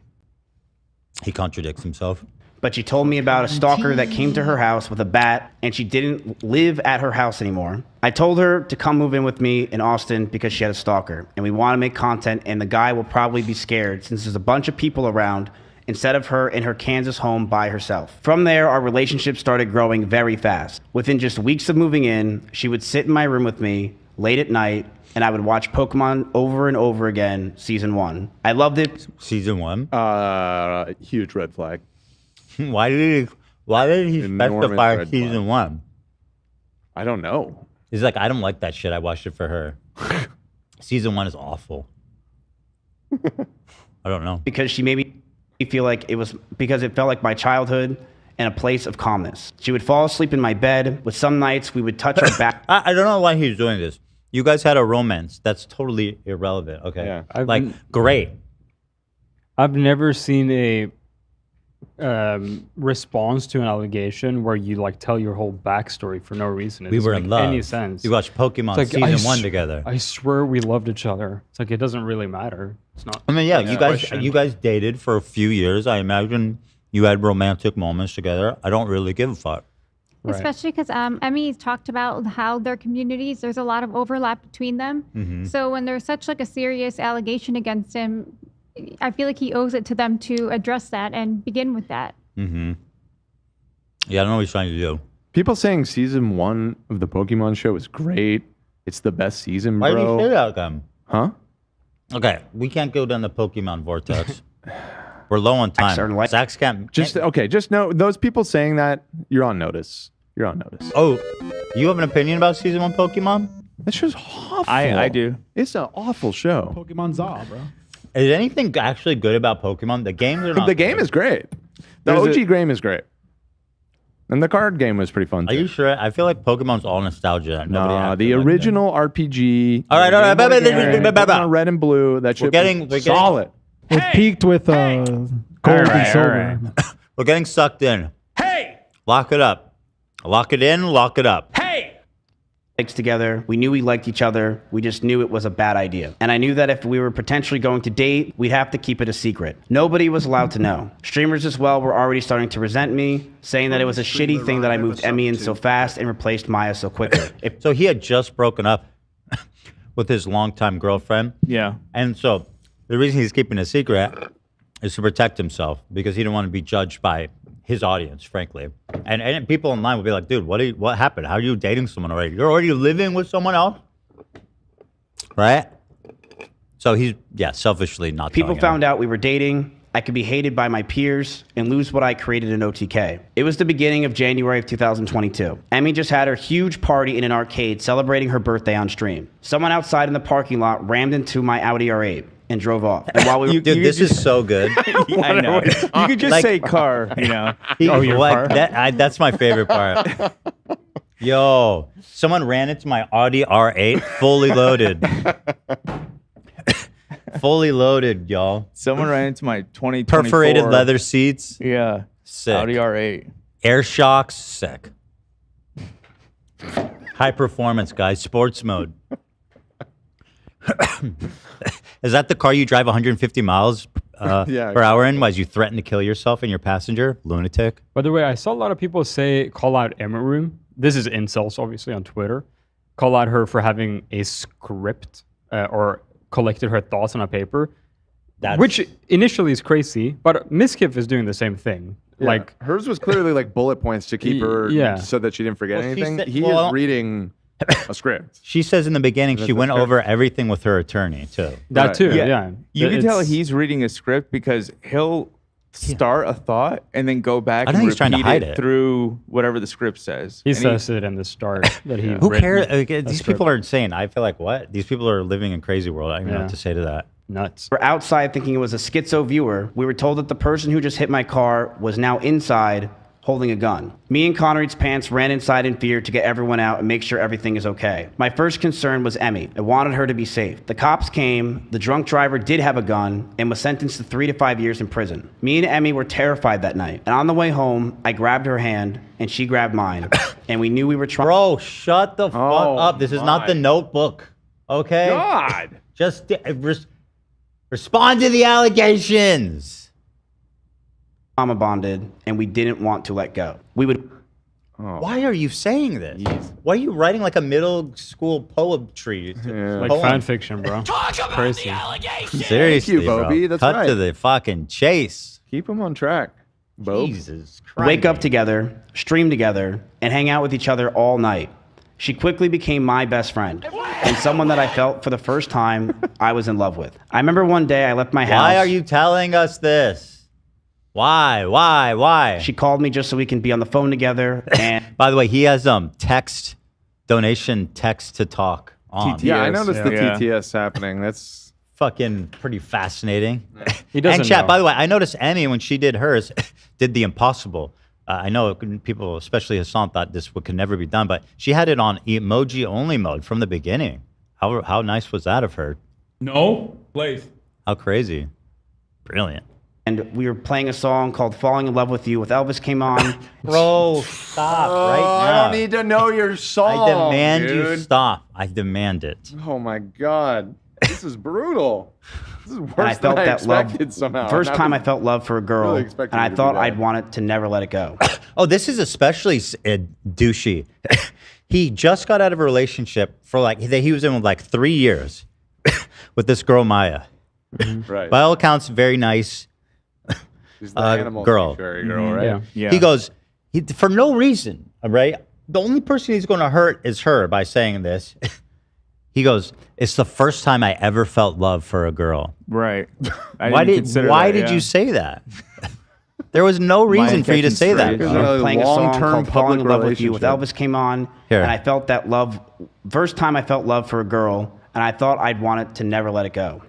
He contradicts himself. But she told me about a stalker that came to her house with a bat, and she didn't live at her house anymore. I told her to come move in with me in Austin because she had a stalker, and we want to make content, and the guy will probably be scared since there's a bunch of people around instead of her in her Kansas home by herself. From there, our relationship started growing very fast. Within just weeks of moving in, she would sit in my room with me late at night, and I would watch Pokemon over and over again, season 1. I loved it. Season 1? Huge red flag. Why did he Enormous specify red season flag. 1? I don't know. He's like, I don't like that shit. I watched it for her. Season 1 is awful. I don't know. Because she made me feel like it was because it felt like my childhood and a place of calmness. She would fall asleep in my bed. With some nights, we would touch her back. I don't know why he's doing this. You guys had a romance. That's totally irrelevant. Okay. Yeah. Great. I've never seen a response to an allegation where you like tell your whole backstory for no reason. It We doesn't were make in love. any sense. We watched Pokemon It's like, season 1 together. I swear we loved each other. It's like it doesn't really matter. It's not. I mean, yeah, question. you guys dated for a few years. I imagine you had romantic moments together. I don't really give a fuck. Right. Especially because Emmy talked about how their communities, there's a lot of overlap between them. Mm-hmm. So when there's such like a serious allegation against him, I feel like he owes it to them to address that and begin with that. Mm-hmm. Yeah, I don't know what he's trying to do. People saying season 1 of the Pokemon show is great. It's the best season, Why bro. did you say that then? Huh? Okay, we can't go down the Pokemon vortex. We're low on time. Zach's can't. Just know those people saying that, you're on notice. You're on notice. Oh, you have an opinion about season 1 Pokemon? That show's awful. I do. It's an awful show. Pokemon Zaw, bro. Is anything actually good about Pokemon? The games are not. The game is great. The OG game is great. And the card game was pretty fun Are too. you sure? I feel like Pokemon's all nostalgia. Nobody Nah, actually the liked original RPG. All right, Pokemon Red and Blue. That shit was solid. It peaked with gold and silver. We're getting sucked in. Hey! Lock it up. Lock it in, lock it up. Together. We knew we liked each other. We just knew it was a bad idea. And I knew that if we were potentially going to date, we'd have to keep it a secret. Nobody was allowed to know. Streamers as well were already starting to resent me, saying that it was a shitty thing that I moved Emmy in so fast and replaced Maya so quickly. So he had just broken up with his longtime girlfriend. Yeah. And so the reason he's keeping a secret is to protect himself because he didn't want to be judged by his audience, frankly. And people online will be like, dude, what happened? How are you dating someone already? You're already living with someone else? Right? So he's, selfishly not People telling found out we were dating. I could be hated by my peers and lose what I created in OTK. It was the beginning of January of 2022. Emmy just had her huge party in an arcade celebrating her birthday on stream. Someone outside in the parking lot rammed into my Audi R8 and drove off. And while we Dude, this is so good. I know. You could just say car, you know. Car? That's my favorite part. Yo, someone ran into my Audi R8 fully loaded. Fully loaded, y'all. Someone ran into my 2024. Perforated leather seats. Yeah. Sick. Audi R8. Air shocks. Sick. High performance, guys. Sports mode. Is that the car you drive 150 miles per hour in as you threaten to kill yourself and your passenger? Lunatic. By the way, I saw a lot of people call out Emma Room. This is incels, obviously, on Twitter. Call out her for having a script or collected her thoughts on a paper, which initially is crazy, but Mizkif is doing the same thing. Yeah. Like hers was clearly like bullet points to keep her so that she didn't forget anything. He is reading a script. She says in the beginning she went over everything with her attorney too. That too, yeah. You can tell he's reading a script because he'll start a thought and then go back I think and he's trying to repeat hide it it. through whatever the script says. He And says it in the start that he. Who cares? These people are insane. I feel like what? These people are living in crazy world. I don't even know what to say to that. Nuts. We're outside thinking it was a schizo viewer. We were told that the person who just hit my car was now inside holding a gun. Me and Connery's pants ran inside in fear to get everyone out and make sure everything is okay. My first concern was Emmy. I wanted her to be safe. The cops came, the drunk driver did have a gun, and was sentenced to 3 to 5 years in prison. Me and Emmy were terrified that night. And on the way home, I grabbed her hand, and she grabbed mine. And we knew we were trying. Bro, shut the fuck up. This is not the Notebook. Okay? God. Just respond to the allegations. Mama bonded, and we didn't want to let go. We would. Why are you saying this? Why are you writing like a middle school poetry? Like fan fiction, bro. Talk about crazy. Seriously, Thank you, Bobby. bro. That's Cut right. to the fucking chase. Keep him on track, Bo. Jesus Christ. Wake up together, stream together, and hang out with each other all night. She quickly became my best friend and someone that I felt for the first time I was in love with. I remember one day I left my house. Why are you telling us this? Why? She called me just so we can be on the phone together. And by the way, he has text donation text to talk. on. Yeah, I noticed the Yeah. TTS happening. That's Fucking pretty fascinating. He doesn't And chat, know. by the way, I noticed Annie, when she did hers, did the impossible. I know people, especially Hassan, thought this could never be done, but she had it on emoji only mode from the beginning. How nice was that of her? No, please. How crazy. Brilliant. And we were playing a song called "Falling in Love with You" with Elvis came on. Bro, stop right I now. don't need to know your song. I demand you dude. stop. I demand it. Oh my god, this is brutal. This is worse And I felt than I that love. expected somehow. First time I was felt love for a girl, really expecting and I you to thought do that. I'd want it to never let it go. Oh, this is especially douchey. He just got out of a relationship for like, he was in like 3 years with this girl, Maya. right. By all accounts, very nice She's the animal girl. sanctuary girl, right? Yeah. Yeah. He goes, for no reason, all right? The only person he's going to hurt is her by saying this. He goes, it's the first time I ever felt love for a girl. Right. I Why didn't did consider why that, did yeah. you say that? There was no reason for you to say that. catching strays. bro. A Playing a song long-term called "Falling in public Love with You" with relationship. Elvis came on, Here. and I felt that love. First time I felt love for a girl, and I thought I'd want it to never let it go.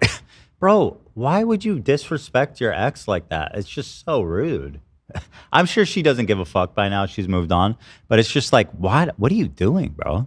Bro, why would you disrespect your ex like that? It's just so rude. I'm sure she doesn't give a fuck by now. She's moved on. But it's just like, what are you doing, bro?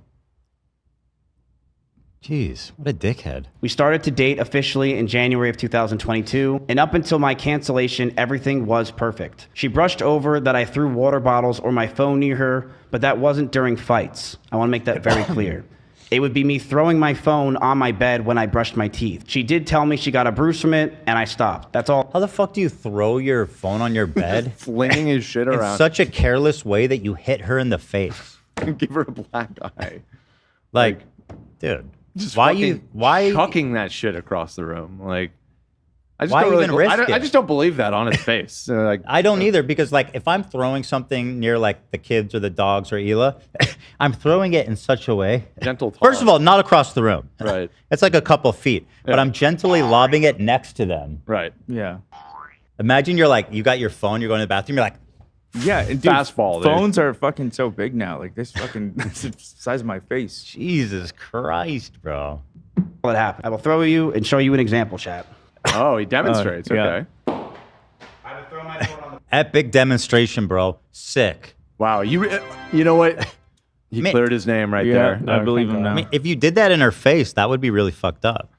Jeez, what a dickhead. We started to date officially in January of 2022, and up until my cancellation, everything was perfect. She brushed over that I threw water bottles or my phone near her, but that wasn't during fights. I want to make that very clear. It would be me throwing my phone on my bed when I brushed my teeth. She did tell me she got a bruise from it, and I stopped. That's all. How the fuck do you throw your phone on your bed Flinging his shit in around. such a careless way that you hit her in the face? Give her a black eye. Like, dude, Just why fucking chucking that shit across the room? Like, I just Why don't really even risk I it? just don't believe that on his face. Like, I don't either, because like if I'm throwing something near like the kids or the dogs or Hila, I'm throwing it in such a way. gentle toss. First of all, not across the room. Right. It's like a couple feet, but Yeah. I'm gently lobbing it next to them. Right. Yeah. Imagine you're like, you got your phone, you're going to the bathroom, you're like, Yeah, and dude, Fastball, dude. phones are fucking so big now. Like this fucking it's the size of my face. Jesus Christ, bro. that happened. I will throw you and show you an example, chat. Oh, he demonstrates. yeah. Okay. I would throw my phone on the Epic demonstration, bro. Sick. Wow. You know what? He Man- cleared his name right Yeah, there. I believe him now. I mean, if you did that in her face, that would be really fucked up.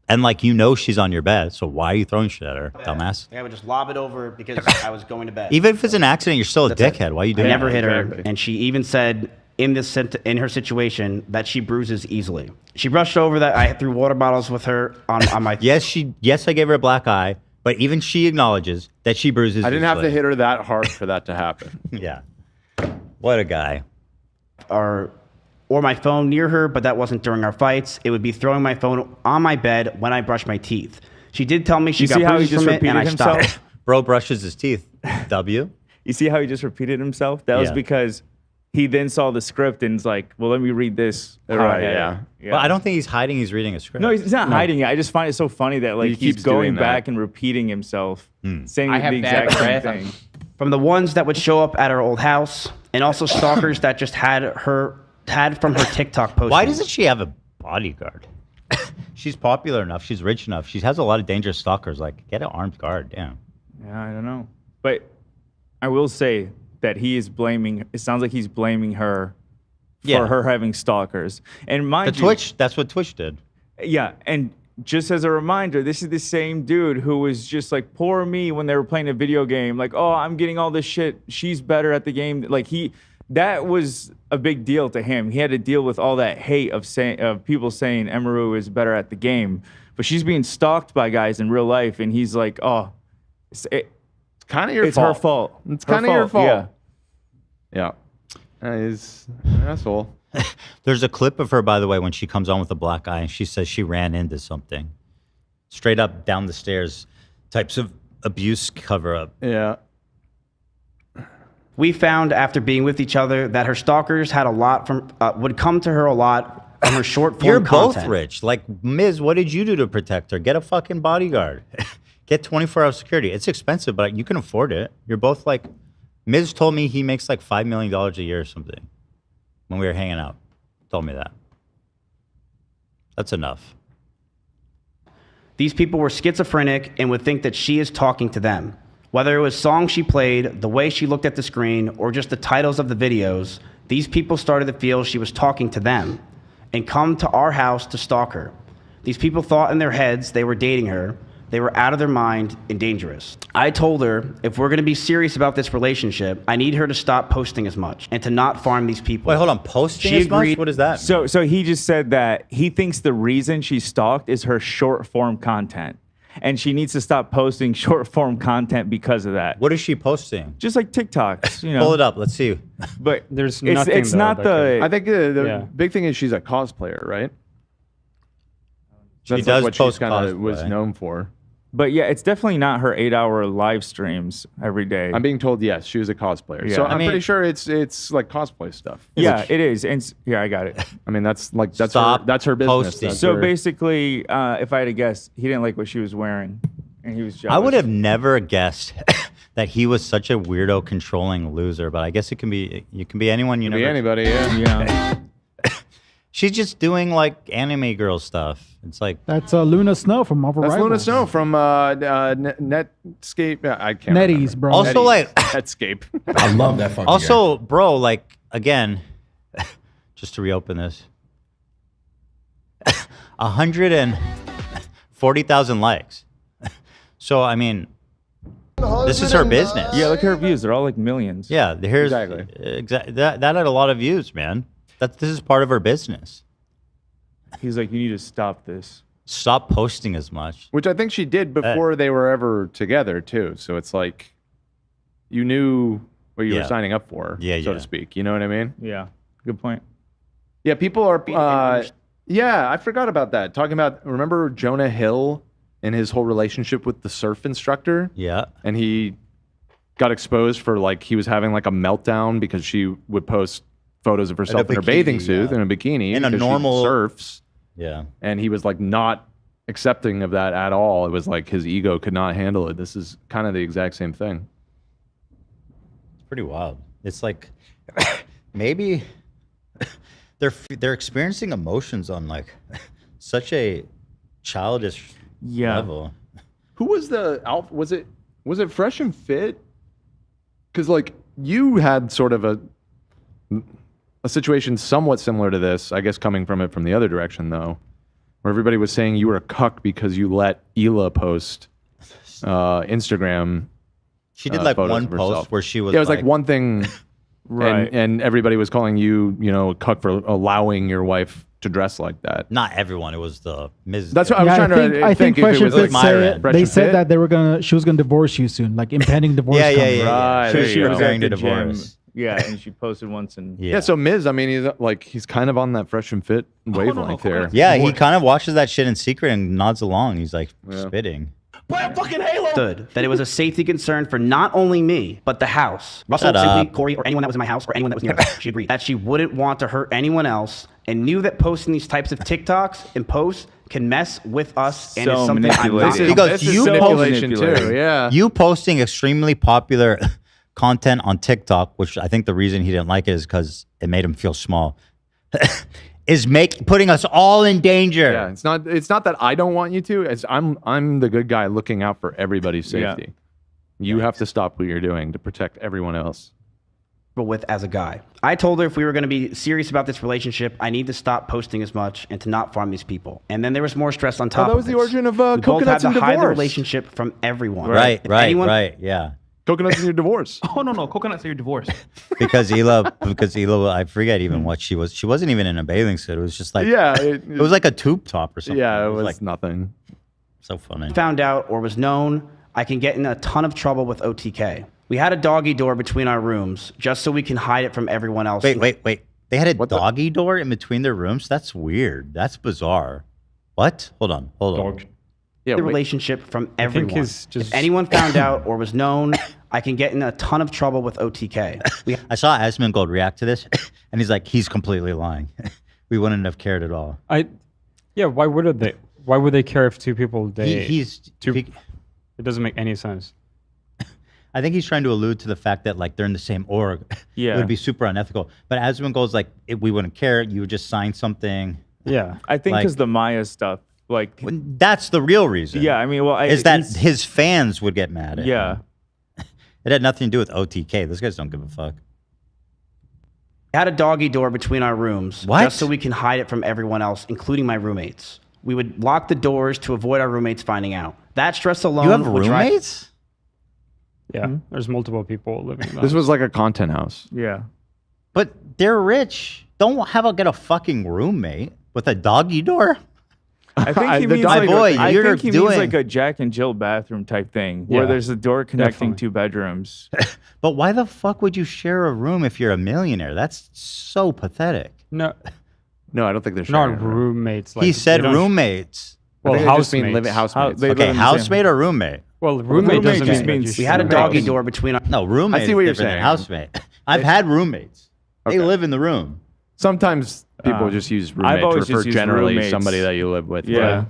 And like, you know, she's on your bed, so why are you throwing shit at her, dumbass? I would just lob it over because I was going to bed. Even if it's an accident, you're still a That's it. dickhead. Why are you I doing never that? hit her, Exactly. and she even said in her situation that she bruises easily. She brushed over that I threw water bottles with her on my. Yes, I gave her a black eye, but even she acknowledges that she bruises. I didn't have to easily. hit her that hard for that to happen. Yeah. What a guy. or my phone near her, but that wasn't during our fights. It would be throwing my phone on my bed when I brush my teeth. She did tell me she You got see how he bruises just from it, and I repeated stopped. himself? Bro brushes his teeth. W. You see how he just repeated himself? That was Yeah. because he then saw the script and was like, well, let me read this. how I Right, had it." yeah. Well, I don't think he's hiding. He's reading a script. No, he's not hiding it. I just find it so funny that like He he's keeps going doing that. back and repeating himself, saying I the have exact bad same breath. thing. From the ones that would show up at our old house, and also stalkers that just had from her TikTok posts. Why doesn't she have a bodyguard? She's popular enough. She's rich enough. She has a lot of dangerous stalkers. Like, get an armed guard. Damn. Yeah, I don't know. But I will say that he is blaming, it sounds like he's blaming her Yeah. for her having stalkers. And mind The you, Twitch. That's what Twitch did. yeah, and just as a reminder, this is the same dude who was just like, poor me when they were playing a video game. Like, oh, I'm getting all this shit. She's better at the game. Like, that was a big deal to him. He had to deal with all that hate of people saying Emeru is better at the game. But she's being stalked by guys in real life, and he's like, oh, it's Kind of your it's fault. her fault. It's Her kind of your fault. Yeah. Yeah. He's an asshole. There's a clip of her, by the way, when she comes on with a black eye and she says she ran into something. Straight up down the stairs types of abuse cover up. Yeah. We found after being with each other that her stalkers had a lot from would come to her a lot from her short form You're content. both rich. Like, Miz, what did you do to protect her? Get a fucking bodyguard. Get 24-hour security. It's expensive, but you can afford it. You're both like, Miz told me he makes like $5 million a year or something when we were hanging out. Told me that. That's enough. These people were schizophrenic and would think that she is talking to them. Whether it was songs she played, the way she looked at the screen, or just the titles of the videos, these people started to feel she was talking to them and come to our house to stalk her. These people thought in their heads they were dating her. They were out of their mind and dangerous. I told her, if we're going to be serious about this relationship, I need her to stop posting as much and to not farm these people. Wait, hold on. Posting She as much? agreed. What is that? So he just said that he thinks the reason she's stalked is her short form content. And she needs to stop posting short form content because of that. What is she posting? Just like TikToks, you know. Pull it up. Let's see. But There's it's, nothing. it's though not that the. I think the Yeah. big thing is she's a cosplayer, right? She That's does like what she post kind of was cosplay. known for. But yeah, it's definitely not her 8-hour live streams every day. I'm being told yes, she was a cosplayer. Yeah. So I I'm mean- pretty sure it's like cosplay stuff. yeah, Which- it is. And yeah, I got it. I mean that's Stop her business. posting. That's So her- basically, if I had to guess, he didn't like what she was wearing, and he was jealous. I would have never guessed that he was such a weirdo, controlling loser. But I guess it can be. You can be anyone. You Could be never. anybody, yeah. Yeah. She's just doing like anime girl stuff. It's like That's Luna Snow from Marvel That's Luna Rivals. Snow from Netscape. I can't NetEase, remember. bro. also like Netscape. I love that fucking also, bro. Like again, just to reopen this, 140,000 likes. So I mean, this is her business. Yeah, look at her views. They're all like millions. Yeah, here's Exactly. that had a lot of views, man. This is part of her business. He's like, you need to stop this. Stop posting as much. Which I think she did before they were ever together too. So it's like you knew what you Yeah. were signing up for, Yeah, so yeah. to speak. You know what I mean? Yeah. Good point. Yeah, people are. Yeah, I forgot about that. Talking about, remember Jonah Hill and his whole relationship with the surf instructor? Yeah. And he got exposed for like he was having like a meltdown because she would post photos of herself in her bathing bikini, suit yeah. in a bikini In a because she normal- surfs. Yeah. And he was like not accepting of that at all. It was like his ego could not handle it. This is kind of the exact same thing. It's pretty wild. It's like maybe they're experiencing emotions on like such a childish level. Who was the Alf? Was it Fresh and Fit? Because like you had sort of a situation somewhat similar to this, I guess, coming from it from the other direction though, where everybody was saying you were a cuck because you let Hila post Instagram. She did like photos one of herself. post where she was. Yeah, it was like one thing, Right. And everybody was calling you, a cuck for allowing your wife to dress like that. Not everyone. It was the Ms. That's what I was trying to I think if Fresh it and was Fit like said Fresh they and said Fit. that she was gonna divorce you soon, like impending divorce. Yeah, yeah, coming. yeah. Right, She there was you go. preparing to At the gym. divorce. Yeah, and she posted once and Yeah. So Miz, I mean, he's kind of on that Fresh and Fit wavelength there. Yeah, he kind of watches that shit in secret and nods along. He's like spitting. Understood that it was a safety concern for not only me, but the house. Russell, Shut up. simply, Corey, or anyone that was in my house, or anyone that was nearby. She agreed that she wouldn't want to hurt anyone else and knew that posting these types of TikToks and posts can mess with us and is So something I'm not. manipulative. He goes, This is you manipulation manipulative. too. Yeah. You posting extremely popular content on TikTok, which I think the reason he didn't like it is because it made him feel small, is putting us all in danger. Yeah, it's not that I don't want you to. It's I'm the good guy looking out for everybody's Yeah. safety. You have to stop what you're doing to protect everyone else. With as a guy. I told her if we were going to be serious about this relationship, I need to stop posting as much and to not farm these people. And then there was more stress on top that was of the this. origin of We both had coconuts to and hide the divorce. relationship from everyone. Right, If right, anyone- right. Yeah. Coconuts in your divorce. Oh no, coconuts are your divorce. Because Hila, I forget even what she was. She wasn't even in a bathing suit. It was just like, Yeah, it was like a tube top or something. Yeah, it was like nothing. so funny. Found out or was known, I can get in a ton of trouble with OTK. We had a doggy door between our rooms just so we can hide it from everyone else. Wait. They had a doggy door in between their rooms? That's weird. That's bizarre. What? Hold on. Yeah, The relationship from everyone. his just- If anyone found out or was known, I can get in a ton of trouble with OTK. I saw Asmongold react to this, and he's like, he's completely lying. We wouldn't have cared at all. Why would they? Why would they care if two people date? It doesn't make any sense. I think he's trying to allude to the fact that like they're in the same org. Yeah. It would be super unethical. But Asmongold's like, we wouldn't care. You would just sign something. Yeah. I think Like- because the Maya stuff, like, That's the real reason. yeah, I mean, well, is that he's- his fans would get mad at Yeah. him. It had nothing to do with OTK. Those guys don't give a fuck. had a doggy door between our rooms What? just so we can hide it from everyone else, including my roommates. We would lock the doors to avoid our roommates finding out. That stress alone. You have would drive- roommates? Yeah. There's multiple people living in the This house. was like a content house. Yeah. But they're rich. Don't get a fucking roommate with a doggy door. I think he The means dog- like boy, I you're think he doing- means like a Jack and Jill bathroom type thing, where Yeah, there's a door connecting definitely. 2 bedrooms. But why the fuck would you share a room if you're a millionaire? That's so pathetic. No, No, I don't think they're sharing not a room. roommates. Like He said they don't- roommates. I Well, think they just mean housemates. living housemates. They live Okay, in the same- housemate or roommate? Well, roommate roommate doesn't just mean that means- you We had a share doggy house. door between our. No, roommate. I see what is you're different than saying. housemate. I've had roommates. They Okay. live in the room. Sometimes people just use roommate to always refer just used generally roommates. somebody that you live with. Yeah.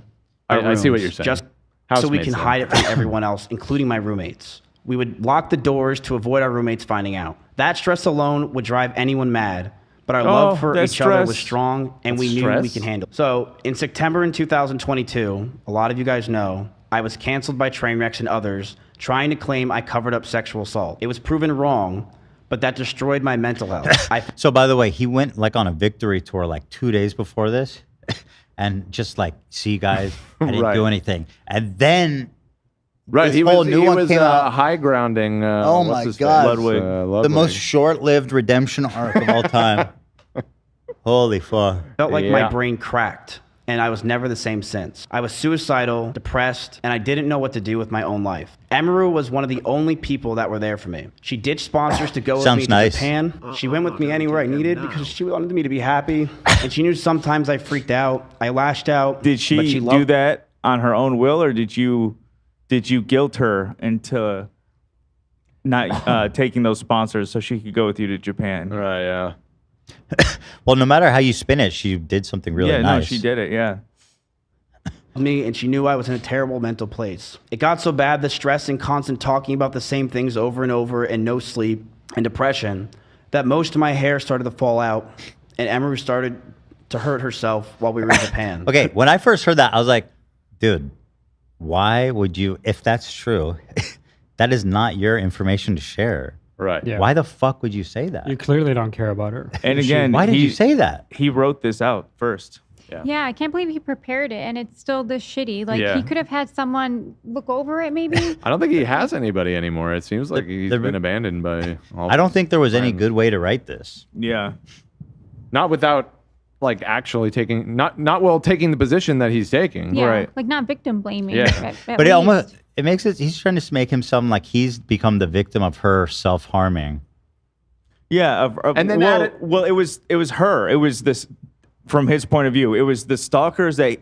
but I see what you're saying. Just so we Housemates, can though. hide it from everyone else, including my roommates. We would lock the doors to avoid our roommates finding out. That stress alone would drive anyone mad, but our love for that each other was stress. strong, and we That's knew stress. we could handle it. So in September in 2022, a lot of you guys know, I was canceled by Trainwrecks and others trying to claim I covered up sexual assault. It was proven wrong, but that destroyed my mental health. So by the way, he went like on a victory tour like 2 days before this, and just like, see guys, I didn't Right. do anything, and then Right, this he whole was, new he one was came out. high grounding. Oh what's my his God. face? Ludwig. The most short-lived redemption arc of all time. Holy fuck! Felt like Yeah. my brain cracked, and I was never the same since. I was suicidal, depressed, and I didn't know what to do with my own life. Emiru was one of the only people that were there for me. She ditched sponsors to go with Sounds me nice. to Japan. She went with me anywhere I needed because she wanted me to be happy, and she knew sometimes I freaked out, I lashed out. Did but she do loved- that on her own will, or did you guilt her into not taking those sponsors so she could go with you to Japan? Right, yeah. Well, no matter how you spin it, she did something really yeah, nice. no, she did it. Yeah. me, and she knew I was in a terrible mental place. It got so bad, the stress and constant talking about the same things over and over, and no sleep and depression, that most of my hair started to fall out, and Emery started to hurt herself while we were in Japan. Okay, when I first heard that, I was like, dude, why would you, if that's true, that is not your information to share. Right. Yeah. Why the fuck would you say that? You clearly don't care about her. And again, Why did you say that? He wrote this out first. Yeah, I can't believe he prepared it and it's still this shitty. Like Yeah. he could have had someone look over it maybe. I don't think he has anybody anymore. It seems like he's been abandoned by all I don't think there was any friends. good way to write this. Yeah. Not without like actually taking not well taking the position that he's taking. Yeah, like not victim blaming. Yeah. at But it least. almost, it makes it, he's trying to make him sound like he's become the victim of her self-harming. Yeah, And then well, add it- well, it was her. It was this, from his point of view. It was the stalkers that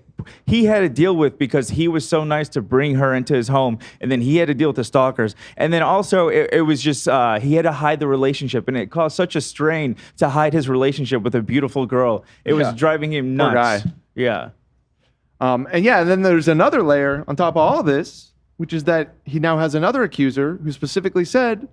he had to deal with because he was so nice to bring her into his home, and then he had to deal with the stalkers. And then also, it was just he had to hide the relationship, and it caused such a strain to hide his relationship with a beautiful girl. It was Yeah. driving him Poor nuts. guy. Yeah. And then there's another layer on top of all of this, which is that he now has another accuser who specifically said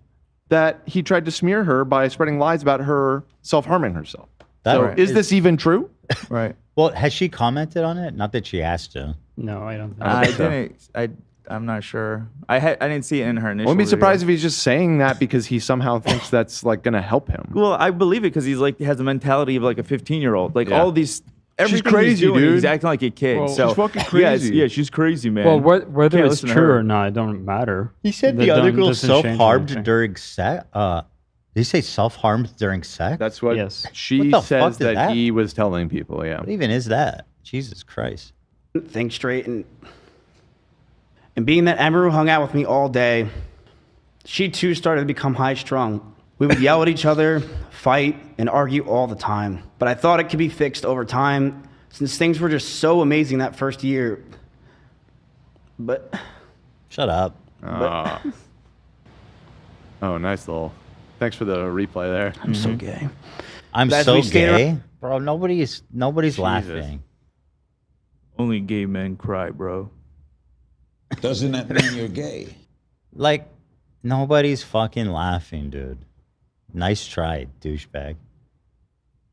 that he tried to smear her by spreading lies about her self-harming herself. That So is this even true? Right. Well, has she commented on it? Not that she asked to. No, I don't. I didn't. I'm not sure. I didn't see it in her initial. Wouldn't be video. surprised if he's just saying that because he somehow thinks that's like going to help him. Well, I believe it because he's like has the mentality of like a 15-year-old. Like Yeah. all these. Everything he's crazy, doing, dude. He's acting like a kid. Well, so she's fucking yeah, it's- crazy. Yeah, she's crazy, man. Well, whether Can't it's listen to true her. or not, it don't matter. He said That the other girl doesn't change self-harmed anything. during sex. Did he say self-harmed during sex? That's what Yes. she What the fuck says is that, that? he was telling people. Yeah. What even is that? Jesus Christ. Think straight, and being that Emery hung out with me all day, she too started to become high-strung. We would yell at each other, fight, and argue all the time. But I thought it could be fixed over time, since things were just so amazing that first year. But Shut up. Oh, nice little. Thanks for the replay there. I'm so gay. I'm As so we stayed gay. Bro, nobody's laughing. Only gay men cry, bro. Doesn't that mean you're gay? Like, nobody's fucking laughing, dude. Nice try, douchebag.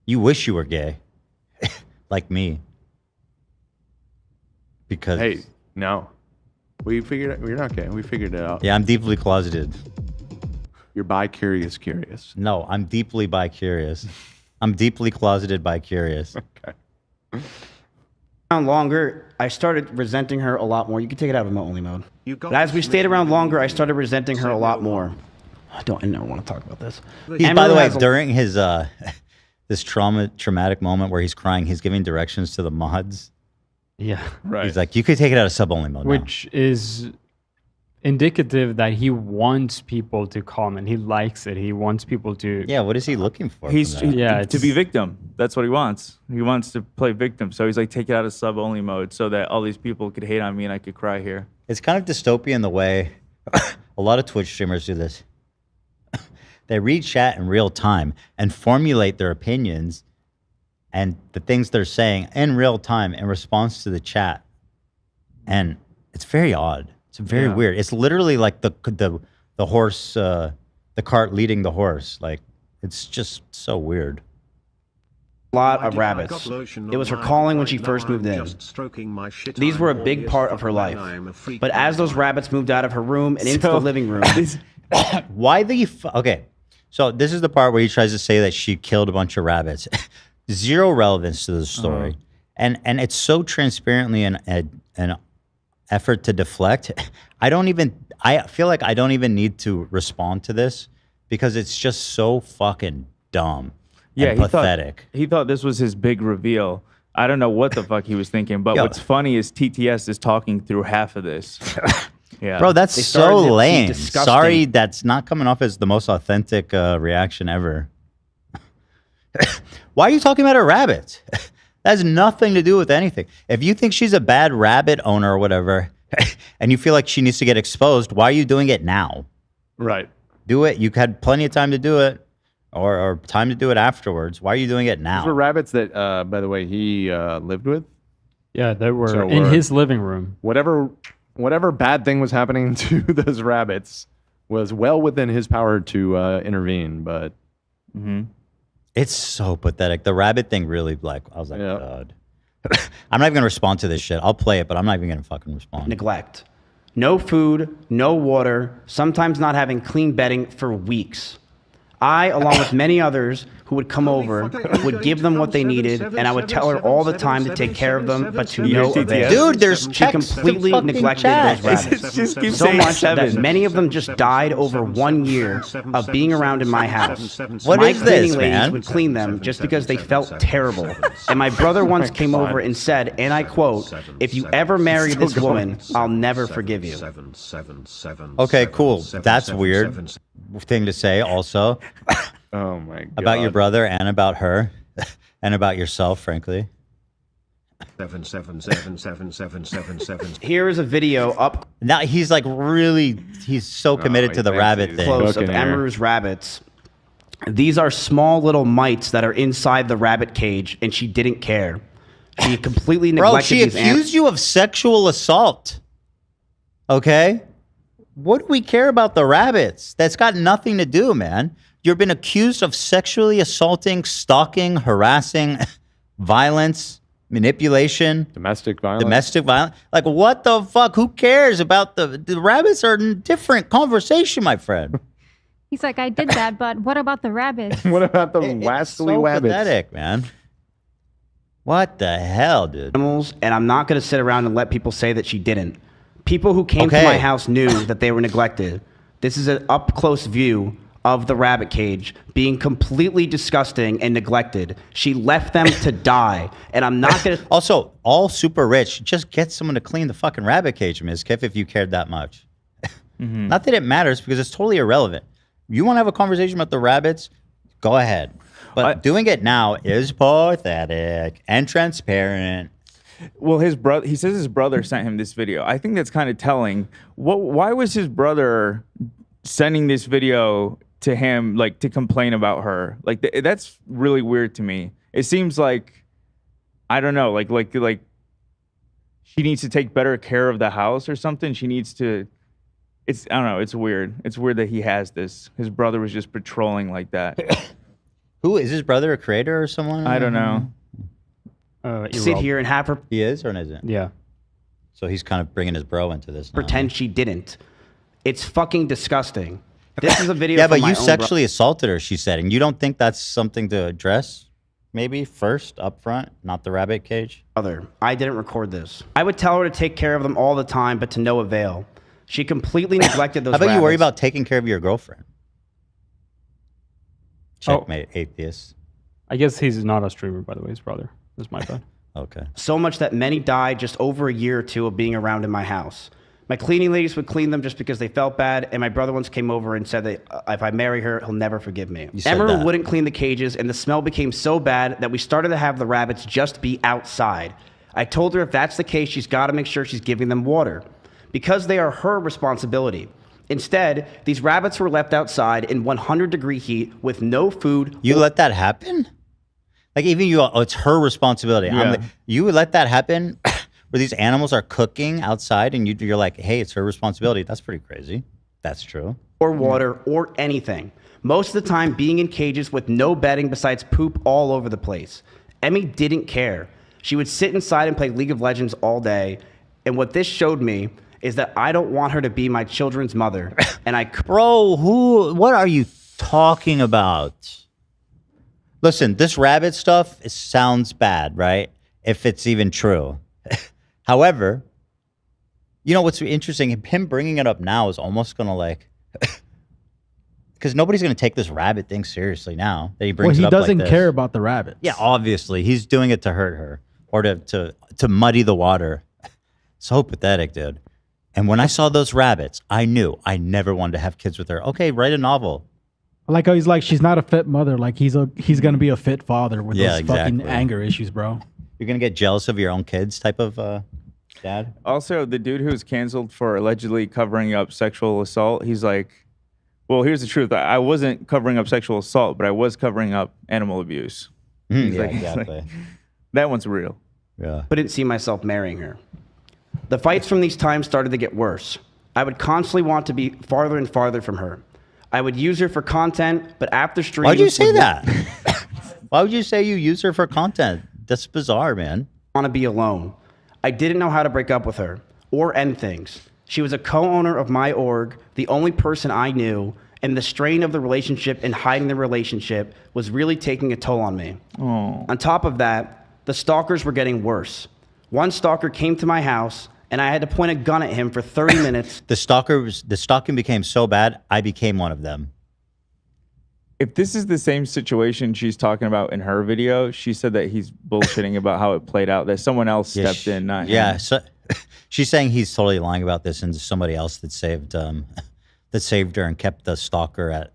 You wish you were gay. Like me. Because Hey, no. We figured it. We're not gay. We figured it out. yeah, I'm deeply closeted. You're bi-curious curious. No, I'm deeply bi-curious. I'm deeply closeted bi-curious. Okay. Around longer, I started resenting her a lot more. You can take it out of only mode. But as we stayed around longer, I started resenting her a lot more. I never want to talk about this. He's, by the way, during his this traumatic moment where he's crying, he's giving directions to the mods. Yeah. Right. He's like, you could take it out of sub-only mode now. Which is indicative that he wants people to comment. He likes it. He wants people to. Yeah, what is he looking for? He's from that? Yeah, to be victim. That's what he wants. He wants to play victim. So he's like, take it out of sub only mode so that all these people could hate on me and I could cry here. It's kind of dystopian the way a lot of Twitch streamers do this. They read chat in real time and formulate their opinions and the things they're saying in real time in response to the chat. And it's very odd. It's very weird. It's literally like the horse, the cart leading the horse. Like, it's just so weird. Lot of rabbits. It was her calling when she first moved in. These were a big part of her life. But as those rabbits moved out of her room and into the living room, Why the okay? So this is the part where he tries to say that she killed a bunch of rabbits. Zero relevance to the story, and it's so transparently an effort to deflect. I feel like I don't even need to respond to this because it's just so fucking dumb. Yeah, and pathetic. He thought this was his big reveal. I don't know what the fuck he was thinking, but what's funny is TTS is talking through half of this. Yeah, Bro, that's They so started to be lame. disgusting. Sorry, that's not coming off as the most authentic reaction ever. Why are you talking about a rabbit? That has nothing to do with anything. If you think she's a bad rabbit owner or whatever, and you feel like she needs to get exposed, why are you doing it now? Right. Do it. You had plenty of time to do it, or time to do it afterwards. Why are you doing it These now? were rabbits that, by the way, he lived with. Yeah, they were So in we're- his living room. Whatever bad thing was happening to those rabbits was well within his power to intervene. But It's so pathetic. The rabbit thing really, like, I was like, God. I'm not even gonna respond to this shit. I'll play it, but I'm not even gonna fucking respond. neglect. No food, no water, sometimes not having clean bedding for weeks. I, along with many others who would come over, would give them what they needed, and I would tell her all the time to take care of them, but to no avail. Dude, there's She text completely to fucking neglected chat. those rabbits. It just keeps So saying much seven. that many of them just died over 1 year of being around in my house. What My is this, cleaning ladies man? would clean them just because they felt terrible. And my brother once came over and said, and I quote, "If you ever marry this woman, I'll never forgive you." Okay, cool. That's weird thing to say also oh my god, about your brother and about her and about yourself, frankly. Here is a video up Now he's like he's so committed to the rabbit thing. close of Emiru's rabbits. These are small little mites that are inside the rabbit cage, and she didn't care. She completely neglected Bro, she these accused you of sexual assault. Okay? What do we care about the rabbits? That's got nothing to do, man. You've been accused of sexually assaulting, stalking, harassing, violence, manipulation. Domestic violence. Domestic violence. Like, what the fuck? Who cares about the rabbits are a different conversation, my friend. He's like, I did that, but what about the rabbits? What about the It's wascally so rabbits? pathetic, man. What the hell, dude? animals, and I'm not going to sit around and let people say that she didn't. People who came to Okay. my house knew that they were neglected. This is an up-close view of the rabbit cage being completely disgusting and neglected. She left them to die, and I'm not going to... Also, all super rich, just get someone to clean the fucking rabbit cage, Mizkif, if you cared that much. Not that it matters, because it's totally irrelevant. You want to have a conversation about the rabbits? Go ahead. But doing it now is pathetic and transparent. Well, his brother, he says his brother sent him this video. I think that's kind of telling. Why was his brother sending this video to him, like, to complain about her? Like, that's really weird to me. It seems like, I don't know, like she needs to take better care of the house or something. She needs to, I don't know, it's weird. It's weird that he has this. His brother was just patrolling like that. Who is his brother, a creator or someone? I don't know. sit here and have her... He is or isn't? Yeah. So he's kind of bringing his bro into this. Pretend she didn't. It's fucking disgusting. This is a video. Yeah, from but my you own sexually assaulted her, she said, and you don't think that's something to address? Maybe first up front, not the rabbit cage. I didn't record this. I would tell her to take care of them all the time, but to no avail. She completely neglected those. How about you worry rabbits. about taking care of your girlfriend? Checkmate, atheist. I guess he's not a streamer, by the way. His brother. That's my bad. Okay. So much that many died just over a year or two of being around in my house. My cleaning ladies would clean them just because they felt bad, and my brother once came over and said that if I marry her, he'll never forgive me. said Emmer that. wouldn't clean the cages, and the smell became so bad that we started to have the rabbits just be outside. I told her if that's the case, she's got to make sure she's giving them water, because they are her responsibility. Instead, these rabbits were left outside in 100-degree heat with no food. You let that happen? Like even you, it's her responsibility. Yeah. You would let that happen where these animals are cooking outside and you're like, hey, it's her responsibility. That's pretty crazy. That's true. Or water or anything. Most of the time being in cages with no bedding besides poop all over the place. Emmy didn't care. She would sit inside and play League of Legends all day. And what this showed me is that I don't want her to be my children's mother. And Bro, what are you talking about? Listen, this rabbit stuff, it sounds bad, right? If it's even true. However, you know what's interesting? Him bringing it up now is almost going to like... Because nobody's going to take this rabbit thing seriously now that he brings it up Well, he doesn't like this. care about the rabbits. Yeah, obviously. He's doing it to hurt her or to muddy the water. So pathetic, dude. And when I saw those rabbits, I knew I never wanted to have kids with her. Okay, write a novel. I like how he's like, she's not a fit mother. Like he's gonna be a fit father with Yeah, those fucking exactly. anger issues, bro. You're going to get jealous of your own kids type of dad? Also, the dude who was canceled for allegedly covering up sexual assault, he's like, well, here's the truth. I wasn't covering up sexual assault, but I was covering up animal abuse. He's Yeah, like- he's exactly. like, that one's real. Yeah. couldn't see myself marrying her. The fights from these times started to get worse. I would constantly want to be farther and farther from her. I would use her for content, but after streams... Why'd you say that? Why would you say you use her for content? That's bizarre, man. Want to be alone. I didn't know how to break up with her or end things. She was a co-owner of my org, the only person I knew, and the strain of the relationship and hiding the relationship was really taking a toll on me. Oh. On top of that, the stalkers were getting worse. One stalker came to my house, and I had to point a gun at him for 30 minutes. The stalking became so bad, I became one of them. If this is the same situation she's talking about in her video, she said that he's bullshitting about how it played out, that someone else stepped in, not him. Yeah, so she's saying he's totally lying about this, and somebody else that saved her and kept the stalker at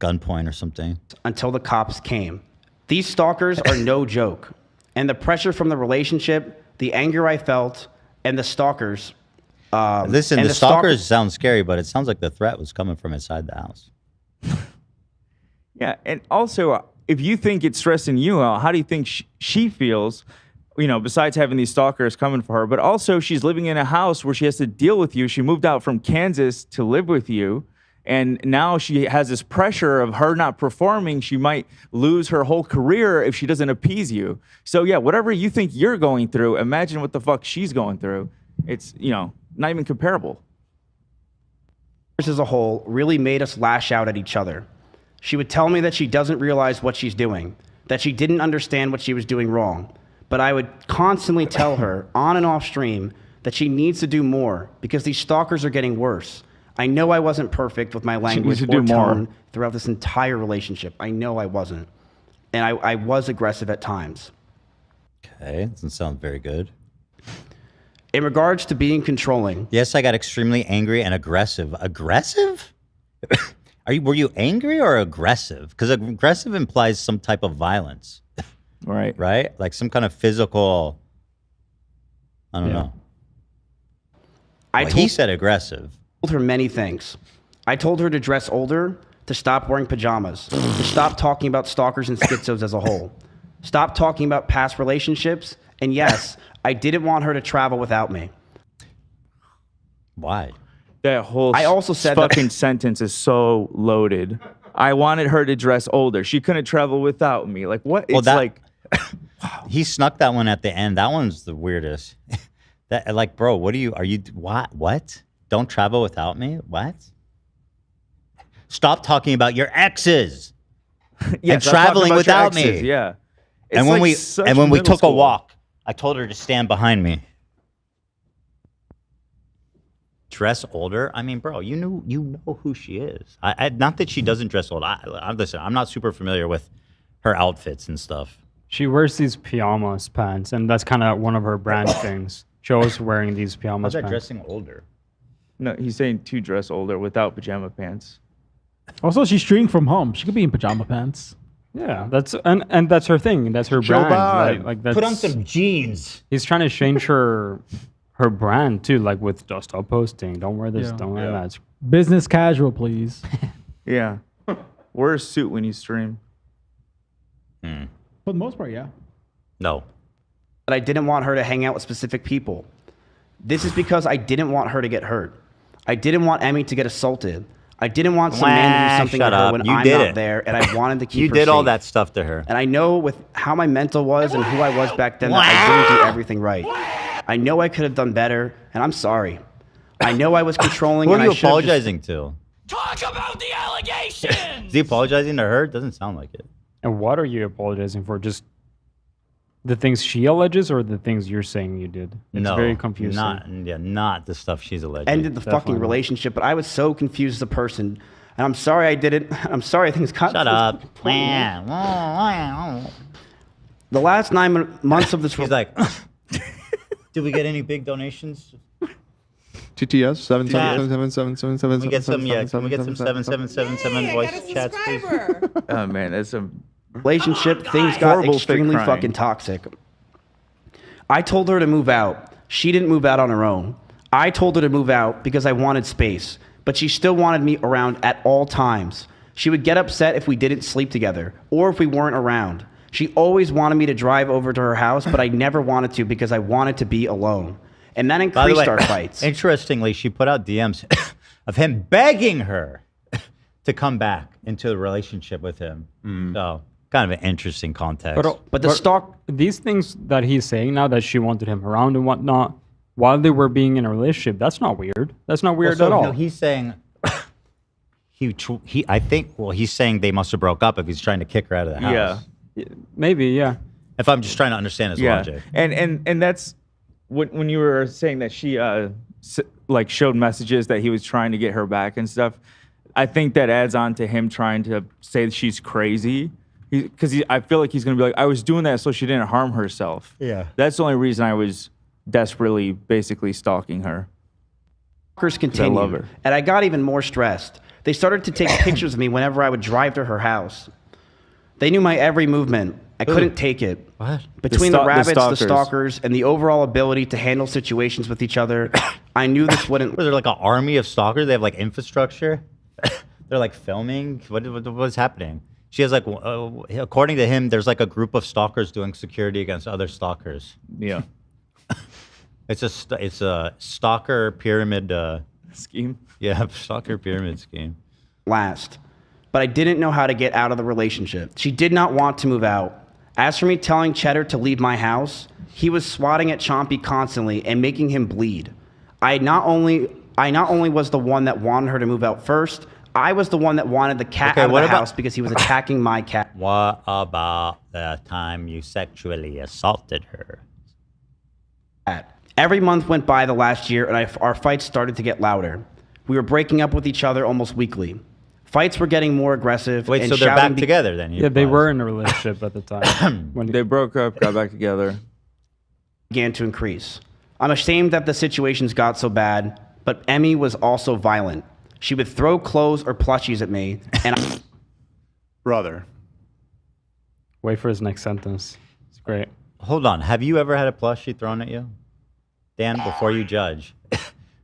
gunpoint or something. Until the cops came. These stalkers are no joke. And the pressure from the relationship, the anger I felt, and the stalkers. Listen, and the stalkers sound scary, but it sounds like the threat was coming from inside the house. Yeah, and also, if you think it's stressing you out, how do you think she feels, you know, besides having these stalkers coming for her? But also, she's living in a house where she has to deal with you. She moved out from Kansas to live with you, and now she has this pressure of her not performing. She might lose her whole career if she doesn't appease you. So, yeah, whatever you think you're going through, imagine what the fuck she's going through. It's, you know, not even comparable. As a whole really made us lash out at each other. She would tell me that she doesn't realize what she's doing, that she didn't understand what she was doing wrong. But I would constantly tell her on and off stream that she needs to do more because these stalkers are getting worse. I know I wasn't perfect with my language or tone throughout this entire relationship. I know I wasn't. And I was aggressive at times. Okay, doesn't sound very good. In regards to being controlling. Yes, I got extremely angry and aggressive. Aggressive? Were you angry or aggressive? Because aggressive implies some type of violence. Right. Right? Like some kind of physical, I don't know. He said aggressive. Told her many things. I told her to dress older, to stop wearing pajamas, to stop talking about stalkers and schizos as a whole, stop talking about past relationships, and yes, I didn't want her to travel without me. Why? That whole I also said fucking sentence is so loaded. I wanted her to dress older. She couldn't travel without me. Like what? It's like he snuck that one at the end. That one's the weirdest. That like, bro, what are you what? Don't travel without me? What? Stop talking about your exes and stop talking traveling about your without exes, me. Yeah. And It's when like we such and when we middle took a school. walk, I told her to stand behind me. Dress older? I mean, bro, you know who she is. I not that she doesn't dress old. Listen, I'm not super familiar with her outfits and stuff. She wears these pajamas pants, and that's kind of one of her brand things. She always wearing these How's pajamas that pants. dressing older? No, he's saying to dress older without pajama pants. Also, she's streaming from home. She could be in pajama pants. Yeah, that's and that's her thing. That's her Chill brand. vibe. Like that's, Put on some jeans. He's trying to change her brand too, like with just stop posting. Don't wear this. Yeah. Don't wear that. It's- Business casual, please. Yeah. Wear a suit when you stream. For the most part, yeah. No. But I didn't want her to hang out with specific people. This is because I didn't want her to get hurt. I didn't want Emmy to get assaulted. I didn't want some man to do something to shut her up. when You I'm did not it. there, and I wanted to keep You her did all safe. that stuff to her. And I know with how my mental was and who I was back then that I didn't do everything right. I know I could have done better, and I'm sorry. I know I was controlling. Who are and you I should have just- apologizing to? Talk about the allegations! Is he apologizing to her? Doesn't sound like it. And what are you apologizing for? Just the things she alleges, or the things you're saying you did? It's No, very confusing. Not the stuff she's alleging. ended the fucking relationship, but I was so confused as a person. And I'm sorry I did it. I'm sorry things got Shut up. The last 9 months of this He's like, did we get any big donations? TTS seven Chat. seven seven seven seven seven. Can we get some? Yeah. Can we get some 7777 voice chats, please? Oh man, that's a relationship, things got Horrible fake extremely crying. fucking toxic. I told her to move out. She didn't move out on her own. I told her to move out because I wanted space, but she still wanted me around at all times. She would get upset if we didn't sleep together or if we weren't around. She always wanted me to drive over to her house, but I never wanted to because I wanted to be alone. And that By the increased way, our fights. Interestingly, she put out DMs of him begging her to come back into a relationship with him. So, kind of an interesting context. These things that he's saying now, that she wanted him around and whatnot, while they were being in a relationship, that's not weird. That's not weird Well, so, at all. no, he's saying I think he's saying they must have broke up if he's trying to kick her out of the house. Yeah. Maybe, yeah. If I'm just trying to understand his logic. And that's when you were saying that she like showed messages that he was trying to get her back and stuff. I think that adds on to him trying to say that she's crazy, because I feel like he's gonna be like, I was doing that so she didn't harm herself. Yeah. That's the only reason I was desperately, basically stalking her. Stalkers continued, I love her. and I got even more stressed. They started to take pictures of me whenever I would drive to her house. They knew my every movement. I couldn't take it. What? Between the rabbits, the stalkers. stalkers, and the overall ability to handle situations with each other, I knew this wouldn't. Was there like an army of stalkers? They have like infrastructure? They're like filming? What's happening? She has like, according to him, there's like a group of stalkers doing security against other stalkers. Yeah. It's a stalker pyramid scheme. Yeah, stalker pyramid scheme. Last. But I didn't know how to get out of the relationship. She did not want to move out. As for me telling Cheddar to leave my house, he was swatting at Chompy constantly and making him bleed. I not only was the one that wanted her to move out first, I was the one that wanted the cat out of the house because he was attacking my cat. What about the time you sexually assaulted her? Every month went by the last year, and our fights started to get louder. We were breaking up with each other almost weekly. Fights were getting more aggressive. Wait, and so they're shouting back together then? Yeah, they were in a relationship at the time. When they broke up, got back together. began to increase. I'm ashamed that the situations got so bad, but Emmy was also violent. She would throw clothes or plushies at me, and brother. Wait for his next sentence. It's great. Hold on. Have you ever had a plushie thrown at you? Dan, before you judge.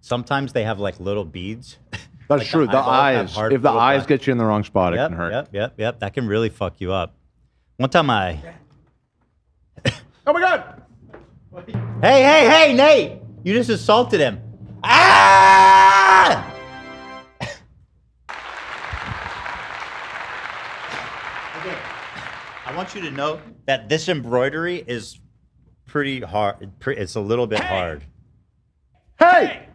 Sometimes they have like little beads. That's Like true. The eyeballs have eyes. hard If the little eyes plastic- get you in the wrong spot, it Yep, can hurt. Yep. That can really fuck you up. One time I... Oh my God! Hey, Nate! You just assaulted him. Ah! Okay. I want you to know that this embroidery is pretty hard. It's a little bit hard. Hey!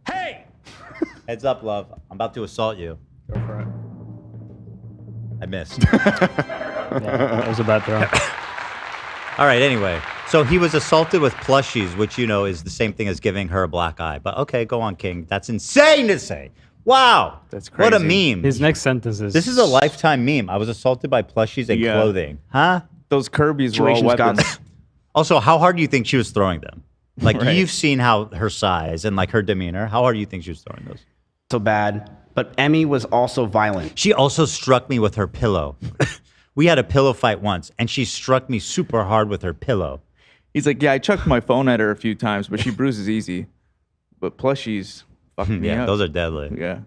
Hey! Heads up, love. I'm about to assault you. Go for it. I missed. That was a bad throw. All right, anyway. So he was assaulted with plushies, which, you know, is the same thing as giving her a black eye. But okay, go on, King. That's insane to say. Wow. That's crazy. What a meme. His next sentence is... This is a lifetime meme. I was assaulted by plushies and clothing. Huh? Those Kirby's were all Situation's weapons. gotten- Also, how hard do you think she was throwing them? Like, Right. you've seen how her size and, like, her demeanor. How hard do you think she was throwing those? So bad. But Emmy was also violent. She also struck me with her pillow. We had a pillow fight once, and she struck me super hard with her pillow. He's like, yeah, I chucked my phone at her a few times, but she bruises easy. But plushies fuck me Yeah, up. those are deadly. Yeah.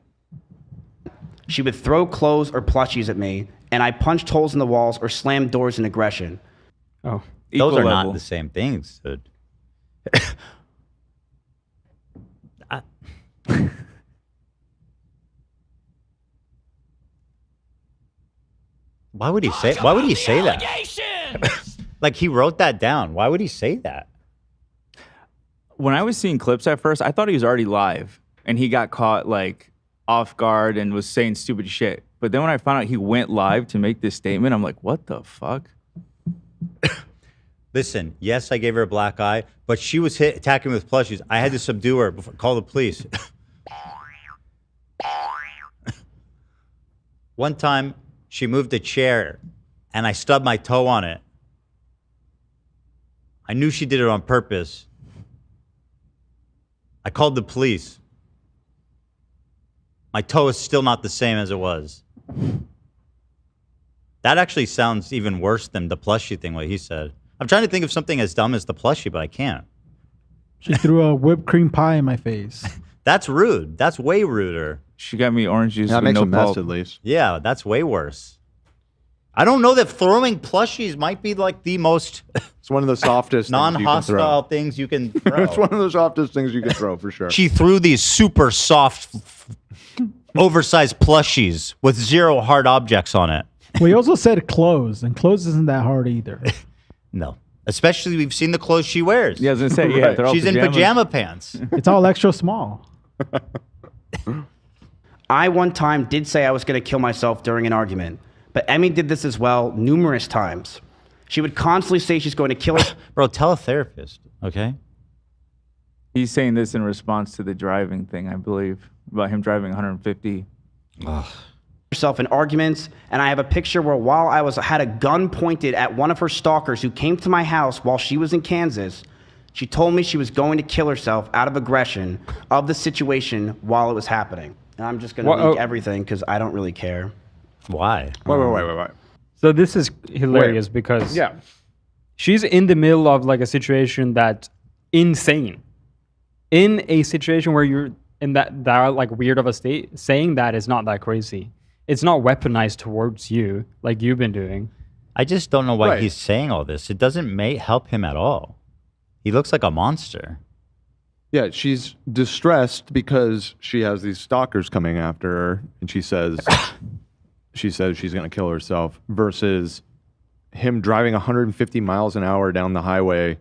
She would throw clothes or plushies at me, and I punched holes in the walls or slammed doors in aggression. Oh. Those Equal are level. not the same things, dude. Why would he say? Why would he say that? Like, he wrote that down. Why would he say that? When I was seeing clips at first, I thought he was already live, and he got caught like off guard and was saying stupid shit. But then when I found out he went live to make this statement, I'm like, what the fuck? Listen, yes, I gave her a black eye, but she was attacking me with plushies. I had to subdue her before call the police. One time, she moved a chair, and I stubbed my toe on it. I knew she did it on purpose. I called the police. My toe is still not the same as it was. That actually sounds even worse than the plushie thing, what he said. I'm trying to think of something as dumb as the plushie, but I can't. She threw a whipped cream pie in my face. That's rude. That's way ruder. She got me orange juice That with makes no a mess pulp. at least. Yeah, that's way worse. I don't know that throwing plushies might be like the most It's one of the softest non-hostile things you can throw. It's one of the softest things you can throw for sure. She threw these super soft, oversized plushies with zero hard objects on it. Well, he also said clothes, and clothes isn't that hard either. No. Especially we've seen the clothes she wears. Yeah, I was gonna say, yeah, they're all She's in pajamas. pajama pants. It's all extra small. I one time did say I was going to kill myself during an argument, but Emmy did this as well numerous times. She would constantly say she's going to kill her. Bro, tell a therapist, okay? He's saying this in response to the driving thing, I believe, about him driving 150. herself in arguments, and I have a picture where while I had a gun pointed at one of her stalkers who came to my house while she was in Kansas, she told me she was going to kill herself out of aggression of the situation while it was happening. And I'm just going to leak everything because I don't really care. Why? Wait. So this is hilarious because she's in the middle of like a situation that's insane. In a situation where you're in that like weird of a state, saying that is not that crazy. It's not weaponized towards you like you've been doing. I just don't know why he's saying all this. It doesn't help him at all. He looks like a monster. Yeah, she's distressed because she has these stalkers coming after her, and she says she's going to kill herself. Versus him driving 150 miles an hour down the highway,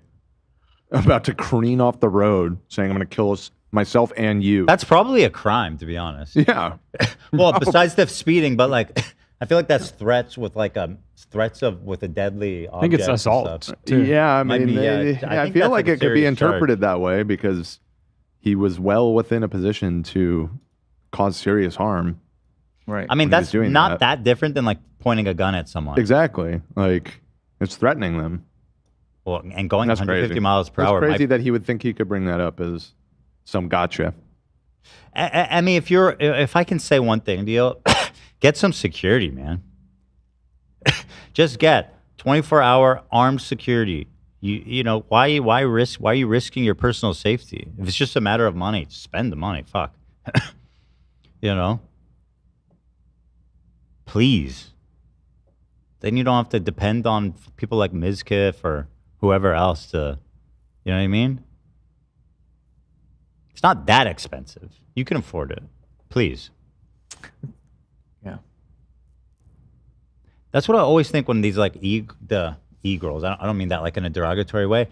about to careen off the road, saying, "I'm going to kill myself and you." That's probably a crime, to be honest. Yeah. Well, besides the speeding, but like, I feel like that's threats with like with a deadly object. I think it's assault. Too. Yeah, I Might mean, be, I think feel that's like a it could be serious charge. interpreted that way because he was well within a position to cause serious harm. Right. I mean, when he was that's doing not that different than like pointing a gun at someone. Exactly. Like, it's threatening them. Well, and going That's 150 crazy. miles per It's hour. crazy that he would think he could bring that up as some gotcha. I mean, if I can say one thing, Dio, get some security, man. Just get 24-hour armed security. You know, why are you risking your personal safety? If it's just a matter of money, spend the money. Fuck. You know? Please. Then you don't have to depend on people like Mizkif or whoever else to, you know what I mean? It's not that expensive. You can afford it. Please. Yeah. That's what I always think when these like e-girls, I don't mean that like in a derogatory way,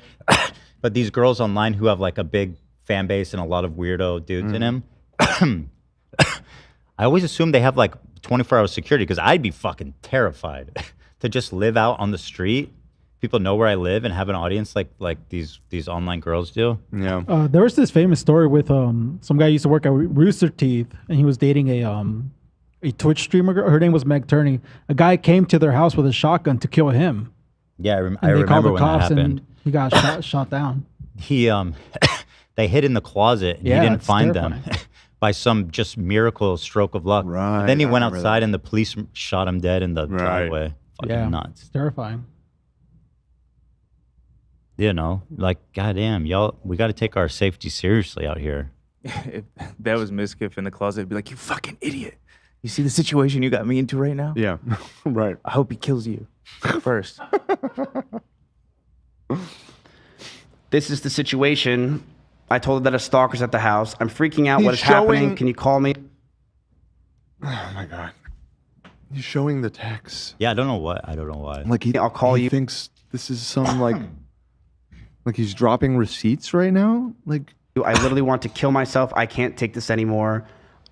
but these girls online who have like a big fan base and a lot of weirdo dudes in him. I always assume they have like 24-hour security because I'd be fucking terrified to just live out on the street. People know where I live and have an audience like these online girls do. Yeah. There was this famous story with some guy used to work at Rooster Teeth, and he was dating a Twitch streamer girl. Her name was Meg Turney. A guy came to their house with a shotgun to kill him. Yeah, I remember they called the when that cops happened. and he got shot down. He they hid in the closet and Yeah, he didn't it's find terrifying. them by some just miracle stroke of luck. Right. Then he I went remember outside that. and the police shot him dead in the driveway. Fucking Yeah, nuts. it's terrifying. You know, like goddamn, y'all, we got to take our safety seriously out here. If that was Mizkif in the closet, I'd be like, you fucking idiot. You see the situation you got me into right now? Yeah. Right. I hope he kills you first. This is the situation. I told her that a stalker's at the house. I'm freaking out. He's What is happening? showing- Can you call me? Oh my god. He's showing the text. Yeah, I don't know why. Like I'll call he you. thinks this is some like he's dropping receipts right now. Like I literally want to kill myself. I can't take this anymore.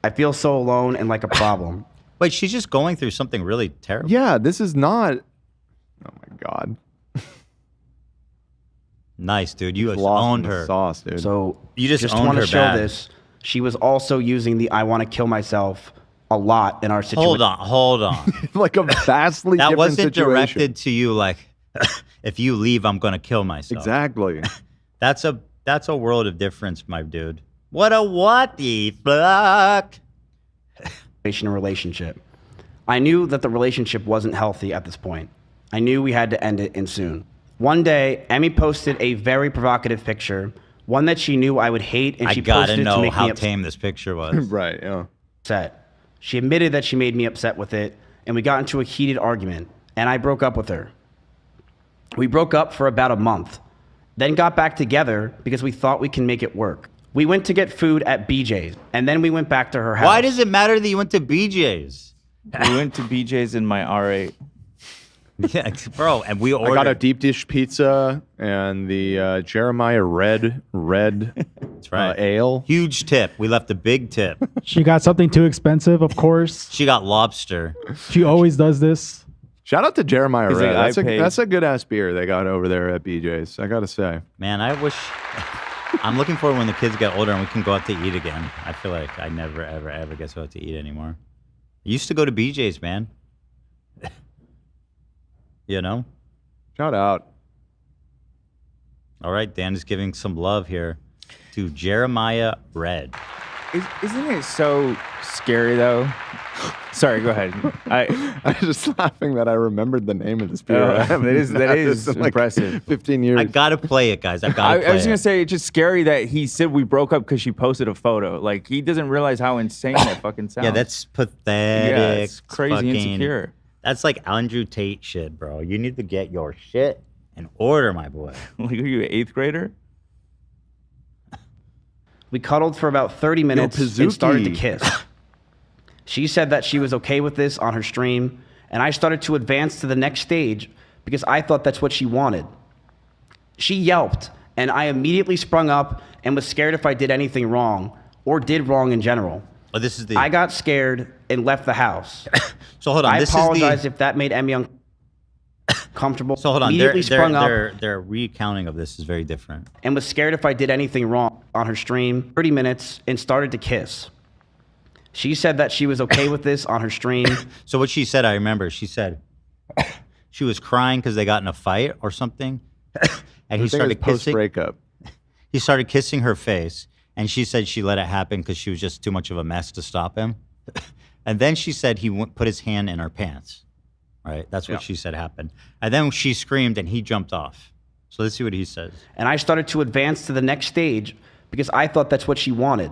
I feel so alone and like a problem. Wait, she's just going through something really terrible. yeah, this is not. Oh my god. Nice, dude. You He's just lost in owned the her. sauce, dude. So You just owned want her to show bad. this. She was also using the "I want to kill myself" a lot in our situation. Hold on. like a vastly That different wasn't situation. directed to you like, if you leave, I'm gonna kill myself. Exactly. That's a world of difference, my dude. What the fuck? Relationship. I knew that the relationship wasn't healthy at this point. I knew we had to end it and soon. One day, Emmy posted a very provocative picture, one that she knew I would hate, and I she gotta posted it to know make how me tame this picture was. Right, yeah. upset. She admitted that she made me upset with it, and we got into a heated argument, and I broke up with her. We broke up for about a month, then got back together because we thought we can make it work. We went to get food at BJ's, and then we went back to her house. Why does it matter that you went to BJ's? We went to BJ's in my R8. Yeah, bro, and we I ordered. got a deep dish pizza and the Jeremiah red That's right. ale. Huge tip. We left a big tip. She got something too expensive, of course. She got lobster. She always does this. Shout out to Jeremiah He's Red. like, That's a good ass beer they got over there at BJ's. I gotta say. Man, I wish. I'm looking forward when the kids get older and we can go out to eat again. I feel like I never, ever, ever get to go out to eat anymore. I used to go to BJ's, man. You know? Shout out. All right, Dan is giving some love here to Jeremiah Red. Isn't it so scary though? Sorry, go ahead. I was just laughing that I remembered the name of this beer. That is impressive. 15 years. I gotta play it, guys. I gotta play I was it. gonna say it's just scary that he said we broke up because she posted a photo. Like he doesn't realize how insane that fucking sounds. Yeah, that's pathetic. Yeah, it's crazy fucking- insecure. That's like Andrew Tate shit, bro. You need to get your shit in order, my boy. Like, are you an 8th grader? We cuddled for about 30 minutes and started to kiss. She said that she was okay with this on her stream, and I started to advance to the next stage because I thought that's what she wanted. She yelped, and I immediately sprung up and was scared if I did anything wrong or did wrong in general. Oh, this is the. I got scared and left the house. So hold on. I This apologize is the. if that made Emmy uncomfortable. So hold on. Immediately sprung up Their recounting of this is very different. and was scared if I did anything wrong on her stream. 30 minutes and started to kiss. She said that she was okay with this on her stream. So what she said, I remember. She said she was crying because they got in a fight or something, and he started post kissing. breakup. He started kissing her face, and she said she let it happen because she was just too much of a mess to stop him. And then she said he put his hand in her pants. Right? That's what she said happened. And then she screamed, and he jumped off. So let's see what he says. And I started to advance to the next stage because I thought that's what she wanted.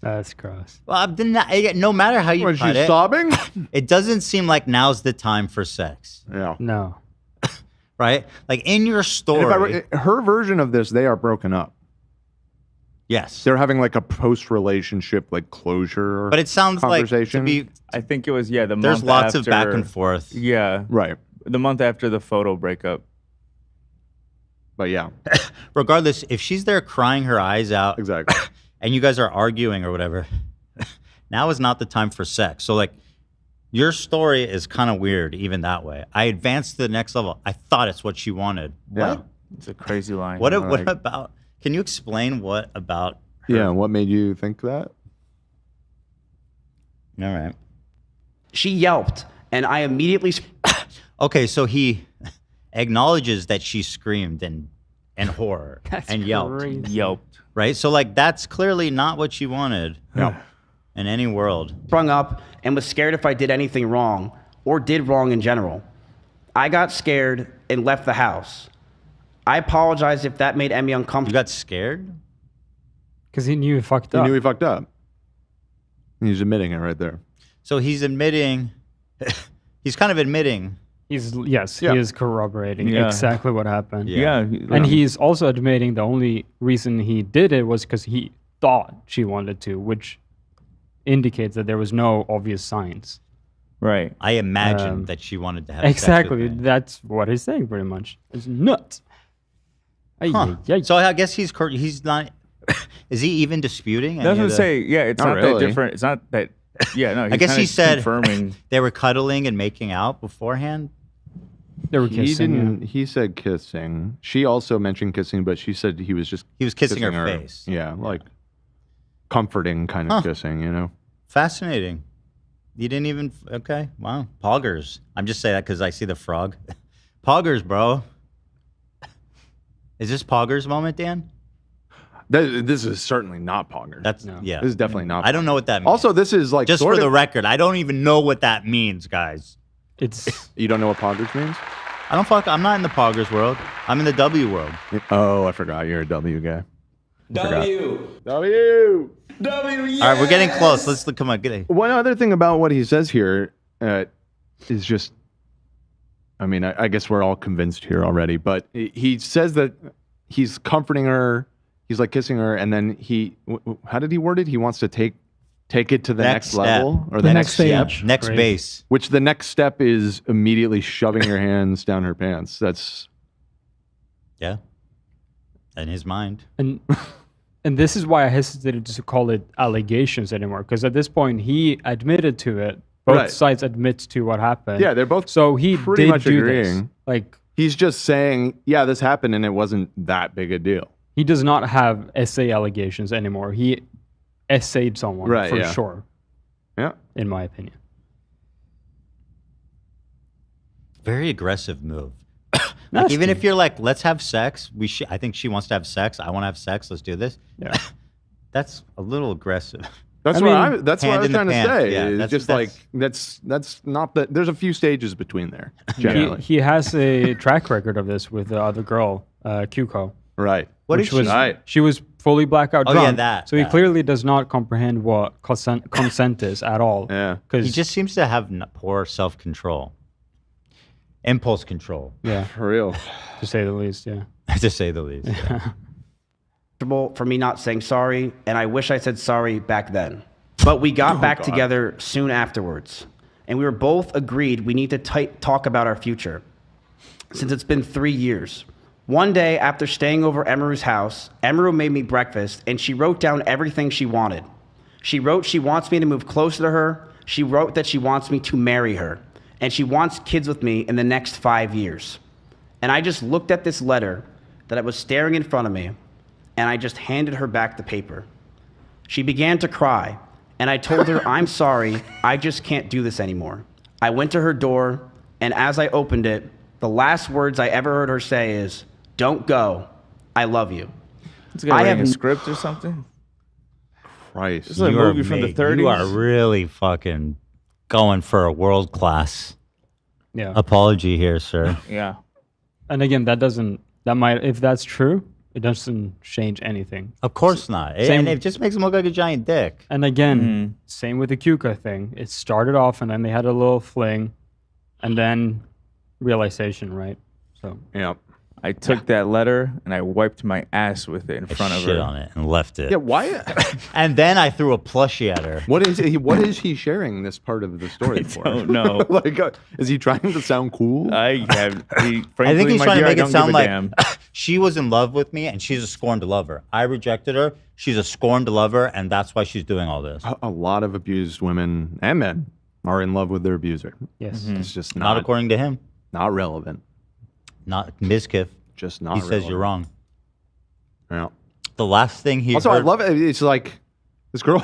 That's gross. Well, no matter how you Was cut she it, sobbing? it doesn't seem like now's the time for sex. Yeah. No. Right? Like in your And story. her version of this, they are broken up. Yes. They're having like a post-relationship like closure. But it sounds like to conversation. be. I think it was the There's month lots after, of back and forth. Yeah, right. The month after the photo breakup. But yeah, regardless, if she's there crying her eyes out, exactly, and you guys are arguing or whatever, now is not the time for sex. So like, your story is kind of weird, even that way. I advanced to the next level. I thought it's what she wanted. Yeah. What? It's a crazy line. What Like- about? Can you explain what about? Her? yeah. What made you think that? All right. She yelped, and I immediately. Okay, so he acknowledges that she screamed in horror and yelped. Yelped. Right? So like that's clearly not what she wanted. No. In any world. Sprung up and was scared if I did anything wrong or did wrong in general. I got scared and left the house. I apologize if that made Emmy uncomfortable. You got scared? Because he knew he fucked He up. knew he fucked up. He's admitting it right there. So he's admitting, he's kind of admitting. He is corroborating Yeah. exactly what happened. Yeah. And he's also admitting the only reason he did it was because he thought she wanted to, which indicates that there was no obvious signs. Right. I imagined that she wanted to have exactly. sex with me. That's what he's saying pretty much. It's nuts. Huh. Ay. So I guess he's not. Is he even disputing? That's any what of I the- say. Yeah, it's Not not really. that different. It's not that. Yeah, no. I guess he said confirming. they were cuddling and making out beforehand. They were He kissing. didn't. He said kissing. She also mentioned kissing, but she said he was just kissing her face. Yeah, like comforting kind of kissing. You know. Fascinating. You didn't even. Okay. Wow. Poggers. I'm just saying that because I see the frog. Poggers, bro. Is this Poggers moment, Dan? This is certainly not Poggers. That's yeah. This is definitely not. I don't know what that means. Also, this is like just sort for the of- record, I don't even know what that means, guys. It's You don't know what Poggers means? I don't fuck. I'm not in the Poggers world. I'm in the W world. Oh, I forgot. You're a W guy. W. W. W. Yes. All right, we're getting close. Let's look. Come on, get it. One other thing about what he says here is just, I mean, I guess we're all convinced here already, but he says that he's comforting her, he's like kissing her, and then how did he word it? He wants to take it to the next step. level or The next step, stage. next Crazy. base. which the next step is immediately shoving your hands down her pants. That's Yeah. In his mind. and this is why I hesitated to call it allegations anymore, because at this point he admitted to it. Both Right. sides admit to what happened. yeah, they're both So he pretty did much do agreeing. this. Like He's just saying, yeah, this happened and it wasn't that big a deal. he does not have essay allegations anymore. He essayed someone Right, for yeah. sure, Yeah. in my opinion. Very aggressive move. Like, even if you're like, let's have sex. I think she wants to have sex. I want to have sex. Let's do this. Yeah. That's a little aggressive. That's I what mean, that's what I hand was in the trying to pants. say. Yeah, It's that's- just like that's not that. There's a few stages between there. Generally, He has a track record of this with the other girl, Kyuko. right? What which did was she? Right. she was fully blackout Oh, yeah, drunk. that, so he that. clearly does not comprehend what consent is at all. Yeah. Because He just seems to have poor self-control, impulse control, yeah, For real. to say the least, yeah. to say the least. For me not saying sorry, and I wish I said sorry back then. But we got back together soon afterwards, and we were both agreed we need to talk about our future, since it's been 3 years. One day, after staying over Emiru's house, Emiru made me breakfast, and she wrote down everything she wanted. She wrote she wants me to move closer to her. She wrote that she wants me to marry her, and she wants kids with me in the next 5 years. And I just looked at this letter that was staring in front of me, and I just handed her back the paper. She began to cry, and I told her, I'm sorry, I just can't do this anymore. I went to her door, and as I opened it, the last words I ever heard her say is, don't go, I love you. It's got a script or something. Christ. This is a movie from the 30s. You are really fucking going for a world-class Yeah. apology here, sir. Yeah. And again, if that's true, it doesn't change anything. Of course not. And it just makes him look like a giant dick. And again, same with the Kyuka thing. It started off and then they had a little fling and then realization, right? So Yeah. I took that letter and I wiped my ass with it in front of Shit her. on it and left it. Yeah, why? And then I threw a plushie at her. What is he sharing this part of the story for? don't know. Like, is he trying to sound cool? I think frankly, he's my trying to dear, I make it don't sound give a like damn. she was in love with me and she's a scorned lover. I rejected her. She's a scorned lover, and that's why she's doing all this. A lot of abused women and men are in love with their abuser. Yes. It's just Not not according to him. not relevant. Not Mizkif. Just not He says relevant. you're wrong. Yeah. The last thing he Also, heard, I love it. It's like this girl,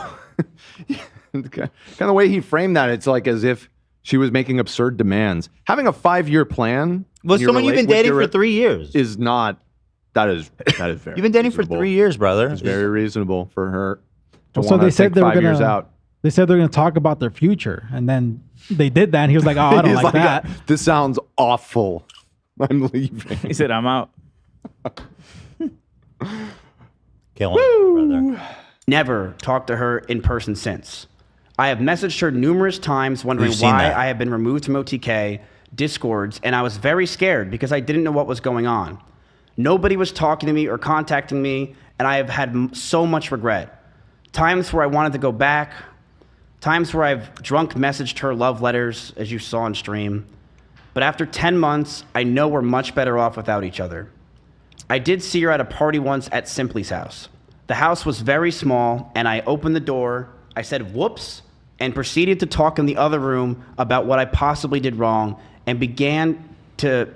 kind of the way he framed that. It's like as if she was making absurd demands. Having a 5-year plan was in your someone you've been with dating your- for 3 years. is not. That is very. You've been dating for reasonable. 3 years, brother. It's very reasonable for her to So want they to said take they were 5 years gonna. out. They said they're gonna talk about their future, and then they did that. And he was like, "Oh, I don't He's like that." This sounds awful. I'm leaving. He said, "I'm out." Kill him, brother. Never talked to her in person since. I have messaged her numerous times wondering We've seen why that. I have been removed from OTK, Discords, and I was very scared because I didn't know what was going on. Nobody was talking to me or contacting me, and I have had so much regret. Times where I wanted to go back, times where I've drunk messaged her love letters, as you saw on stream. But after 10 months, I know we're much better off without each other. I did see her at a party once at Simply's house. The house was very small, and I opened the door, I said whoops, and proceeded to talk in the other room about what I possibly did wrong, and began to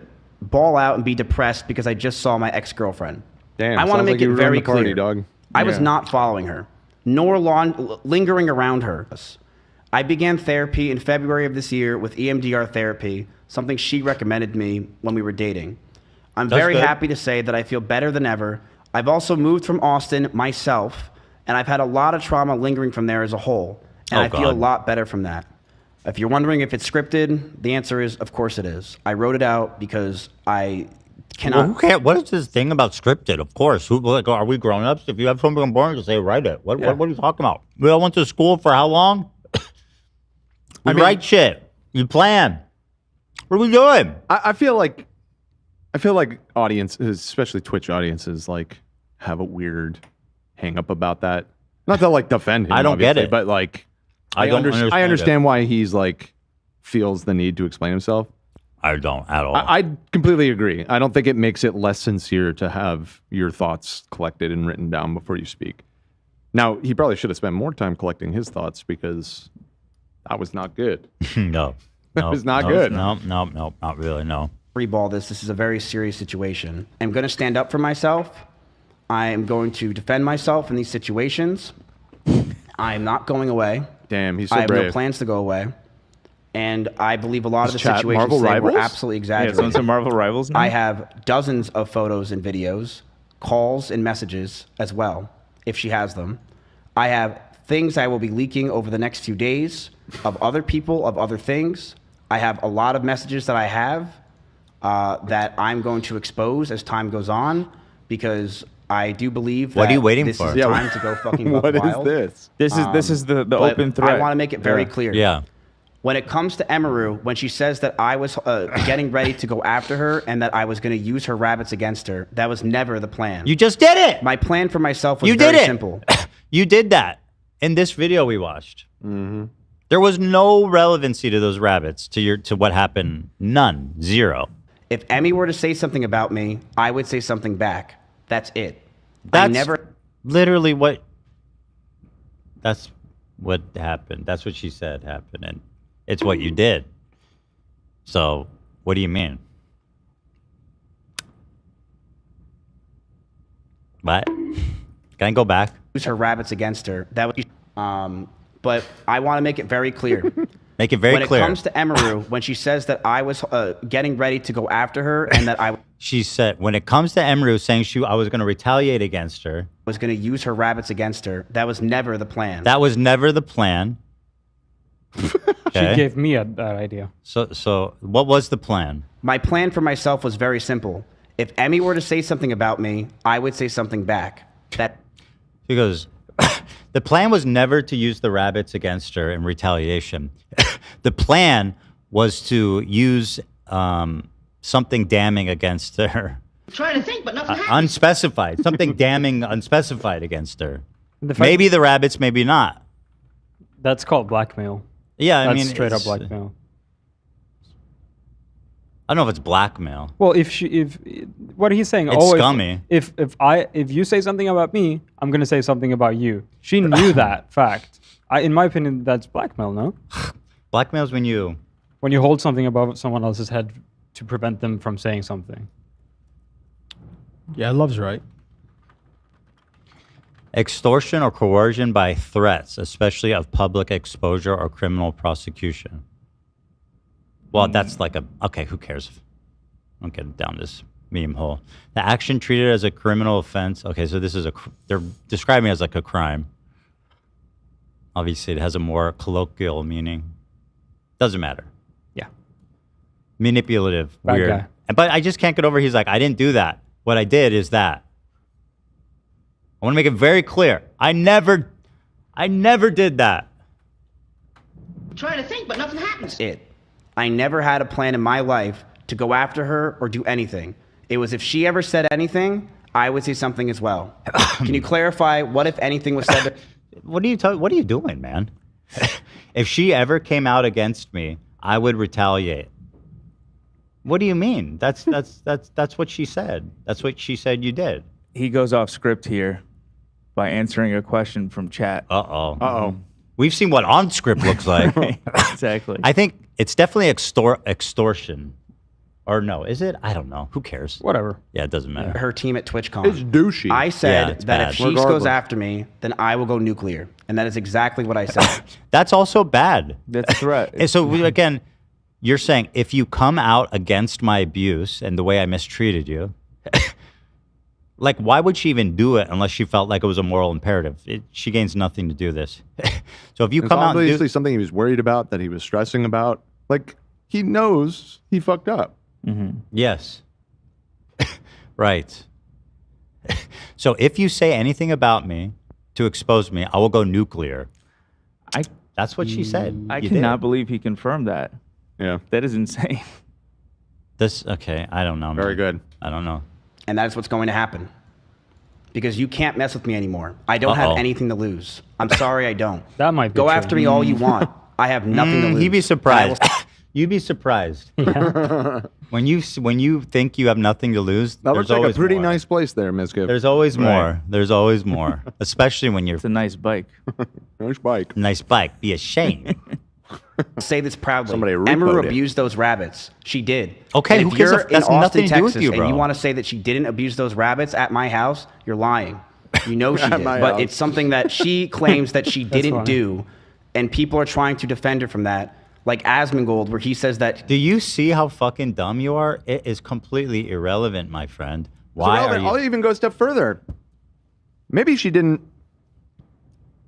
bawl out and be depressed because I just saw my ex-girlfriend. Damn, I want to sounds make like you it were very running the party, clear. dog. I was Yeah. not following her, nor lingering around her. I began therapy in February of this year with EMDR therapy, something she recommended me when we were dating. I'm That's very good. happy to say that I feel better than ever. I've also moved from Austin myself, and I've had a lot of trauma lingering from there as a whole, and Oh, I feel a God. lot better from that. If you're wondering if it's scripted, the answer is, of course it is. I wrote it out because I cannot. Well, who cares? What is this thing about scripted? Of course. Who, like, are we grown ups? If you have something important to say, write it. What are you talking about? We all went to school for how long? We write shit. You plan. What are we doing? I feel like audiences, especially Twitch audiences, like have a weird hang up about that. Not to like defend him. I don't get obviously, it. but like I don't understand I it. understand why he's like feels the need to explain himself. I don't at all. I completely agree. I don't think it makes it less sincere to have your thoughts collected and written down before you speak. Now, he probably should have spent more time collecting his thoughts because that was not good. No. That was not good. No, not really, no. Freeball this. This is a very serious situation. I'm going to stand up for myself. I am going to defend myself in these situations. I am not going away. Damn, he's so I have brave. no plans to go away. And I believe a lot of the Is chat situations Marvel today were Rivals? absolutely Yeah, exaggerated. someone said Marvel Rivals now? I have dozens of photos and videos, calls and messages as well, if she has them. I have things I will be leaking over the next few days of other people, of other things. I have a lot of messages that I have that I'm going to expose as time goes on because I do believe that What are you waiting this for? is Yeah, time to go fucking buck What is wild. this? This is the But open threat. I want to make it very clear. Yeah. When it comes to Emaru, when she says that I was getting ready to go after her and that I was going to use her rabbits against her, that was never the plan. You just did it. My plan for myself was You very did it. simple. You did that in this video we watched. Mm-hmm. There was no relevancy to those rabbits, to what happened. None. Zero. If Emmy were to say something about me, I would say something back. That's it. That's I never. literally what. That's what happened. That's what she said happened, and it's what you did. So, what do you mean? What? Can I go back? Use her rabbits against her. That was. But I want to make it very clear. Make it very when clear. it comes to Emaru, when she says that I was getting ready to go after her and that I She said, when it comes to Emaru saying I was going to retaliate against her, was going to use her rabbits against her, that was never the plan. that was never the plan. She Okay. gave me that idea. So what was the plan? My plan for myself was very simple. If Emmy were to say something about me, I would say something back. That She goes, the plan was never to use the rabbits against her in retaliation. The plan was to use something damning against her Trying to think, but nothing happened. Unspecified. Something damning unspecified against her. The fact- Maybe the rabbits, maybe not. That's called blackmail. Yeah, I That's mean, straight up it's- blackmail. I don't know if it's blackmail. Well, if what he's saying, It's scummy. If you say something about me, I'm gonna say something about you. She knew that fact. In my opinion, that's blackmail. No, Blackmail's when you hold something above someone else's head to prevent them from saying something. Yeah, Love's right. extortion or coercion by threats, especially of public exposure or criminal prosecution. Well, that's like okay, who cares? Don't get down this meme hole. The action treated as a criminal offense. Okay, so this is they're describing it as like a crime. Obviously, it has a more colloquial meaning. Doesn't matter. Yeah. Manipulative, Bad weird. guy. But I just can't get over. He's like, I didn't do that. What I did is that. I want to make it very clear. I never did that. I'm trying to think, but nothing happens. I never had a plan in my life to go after her or do anything. It was if she ever said anything, I would say something as well. Can you clarify what, if anything, was said? What are you doing, man? If she ever came out against me, I would retaliate. What do you mean? That's what she said. That's what she said you did. He goes off script here by answering a question from chat. Uh-oh. We've seen what on script looks like. Exactly. I think it's definitely extortion. Or no, is it? I don't know. Who cares? Whatever. Yeah, it doesn't matter. Her team at TwitchCon. It's douchey. I Yeah, said it's that bad. if she Regardless. goes after me, then I will go nuclear. And that is exactly what I said. That's also bad. That's a threat. And so again, you're saying if you come out against my abuse and the way I mistreated you, like why would she even do it unless she felt like it was a moral imperative? She gains nothing to do this. So if you It's come out and obviously do, something he was worried about, that he was stressing about. Like, he knows he fucked up. yes, right. So if you say anything about me to expose me, I will go nuclear. That's what she said. I You cannot did. believe he confirmed that. Yeah. That is insane. Okay, I don't know. Very man. good. I don't know. And that is what's going to happen. Because you can't mess with me anymore. I don't have Uh-oh. anything to lose. I'm sorry I don't. That might be Go true. after me all you want. I have nothing to lose. You'd be And I surprised. will- You'd be surprised. when you think you have nothing to lose, That there's looks like a always pretty more. nice place there, Mizkif. There's always Right. more. There's always more. Especially when you're It's a nice bike. Nice bike. nice bike. Be ashamed. say this proudly. Somebody Emma repoed it. abused those rabbits. She did. Okay, And who if cares you're if that's in nothing Austin, to do with Texas, you, and bro? you want to say that she didn't abuse those rabbits at my house, you're lying. You know she At did. my But house. it's something that she claims that she didn't funny. do, and people are trying to defend her from that. Like Asmongold, where he says that Do you see how fucking dumb you are? It is completely irrelevant, my friend. Why are I'll you? even go a step further. Maybe she didn't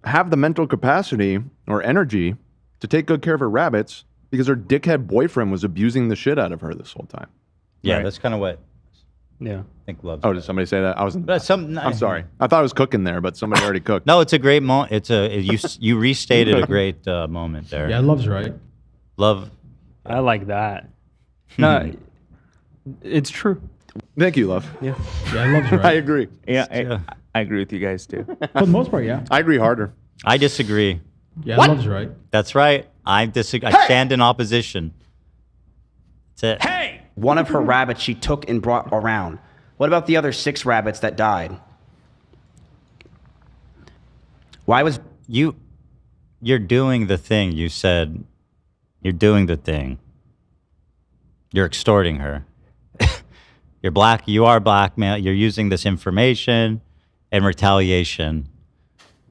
have the mental capacity or energy to take good care of her rabbits because her dickhead boyfriend was abusing the shit out of her this whole time. Yeah, Right. that's kind of what Yeah. I think love. Oh, did somebody say that? I wasn't. But I'm sorry. I thought I was cooking there, but somebody already cooked. No, it's a great moment. You restated a great moment there. Yeah, Love's right. Love. I like that. No, it's true. Thank you, love. Yeah. Yeah, Love's I right. agree. Yeah, I agree with you guys too. For the most part, yeah. I agree harder. I disagree. Yeah, Love's right. That's right. I disagree. I stand in opposition. That's it. Hey! one of her rabbits she took and brought around. What about the other 6 rabbits that died? Why was You're doing the thing you said. You're doing the thing. You're extorting her. You are blackmail. You're using this information and retaliation.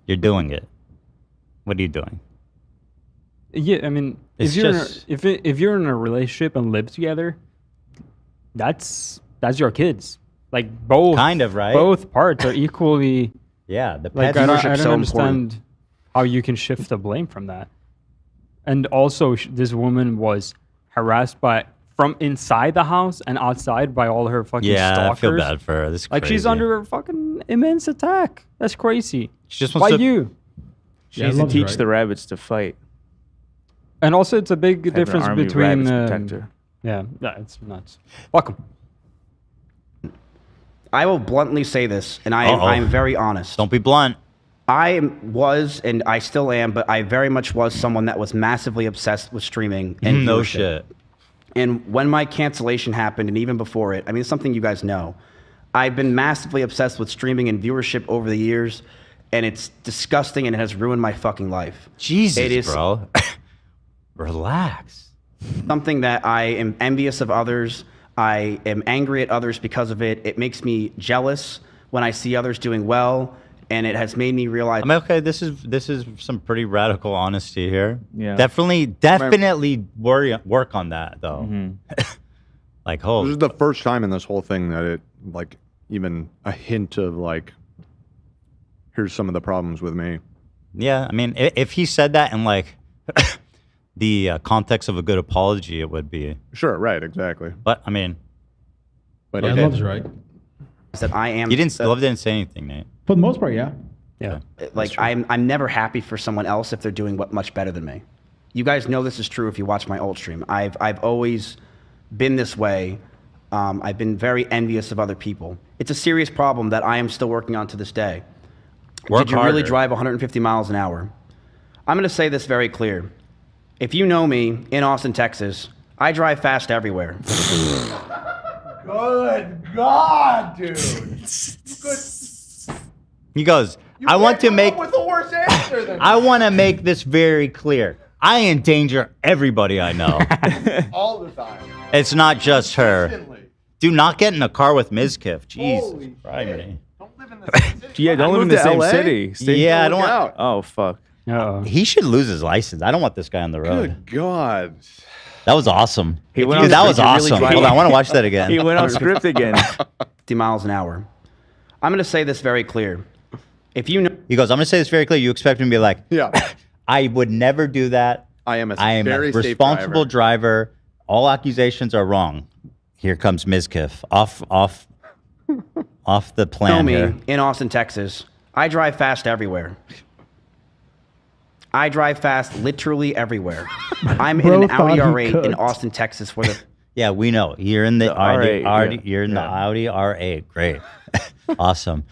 You're doing it. What are you doing? Yeah, I mean, It's if you're just- if you're in a relationship and live together, that's your kids. Like both, Kind of, right? Both parts are equally. Yeah, the Like pet I don't viewership's so understand how you can shift the blame from that. And also, this woman was harassed from inside the house and outside by all her fucking Yeah, stalkers. I feel bad for her. This is Like she's crazy. under a fucking immense attack. That's crazy. She just By wants to. you. She Yeah, needs to Love's teach right. the rabbits to fight. And also, it's a big Have an difference army of between. rabbits protect her. Yeah, it's nuts. Fuck 'em. I will bluntly say this, and I'm very honest. Don't be blunt. I was, and I still am, but I very much was someone that was massively obsessed with streaming and No viewership. shit. And when my cancellation happened, and even before it, I mean, it's something you guys know. I've been massively obsessed with streaming and viewership over the years, and it's disgusting, and it has ruined my fucking life. Jesus, it is bro. Relax. Something that I am envious of others. I am angry at others because of it. It makes me jealous when I see others doing well, and it has made me realize. I mean, okay, this is some pretty radical honesty here. Yeah. Definitely work on that though. Like, This is the first time in this whole thing that it, like, even a hint of, like, here's some of the problems with me. Yeah, I mean, if he said that in, like, the context of a good apology, it would be. Sure, right, exactly. But, I mean. But yeah, Love's right. That I am. Love didn't say anything, Nate. For the most part, yeah. Yeah. Like, I'm never happy for someone else if they're doing much better than me. You guys know this is true if you watch my old stream. I've always been this way. I've been very envious of other people. It's a serious problem that I am still working on to this day. Did you really drive 150 miles an hour? I'm going to say this very clear. If you know me in Austin, Texas, I drive fast everywhere. Good God, dude. He goes, I want to make. With a worse answer than I want to make this very clear. I endanger everybody I know. all the time. It's not just her. Do not get in a car with Mizkif. Jesus Holy Christ. Yeah, don't live in the same city. Yeah, I don't want. Oh, fuck. He should lose his license. I don't want this guy on the road. Good God. That was awesome. He went Dude, that was really awesome. driving- Hold on, I want to watch that again. He went off script again. 50 miles an hour. I'm going to say this very clear. If you know. He goes, I'm going to say this very clear. You expect him to be like, yeah, I would never do that. I am a very safe responsible driver. All accusations are wrong. Here comes Mizkif off the plan Know me here. in Austin, Texas. I drive fast everywhere. I drive fast literally everywhere. I'm in an Audi R8 in Austin, Texas, where the Yeah, we know. You're in the Audi, R8, you're in the Audi R8. Great. Awesome.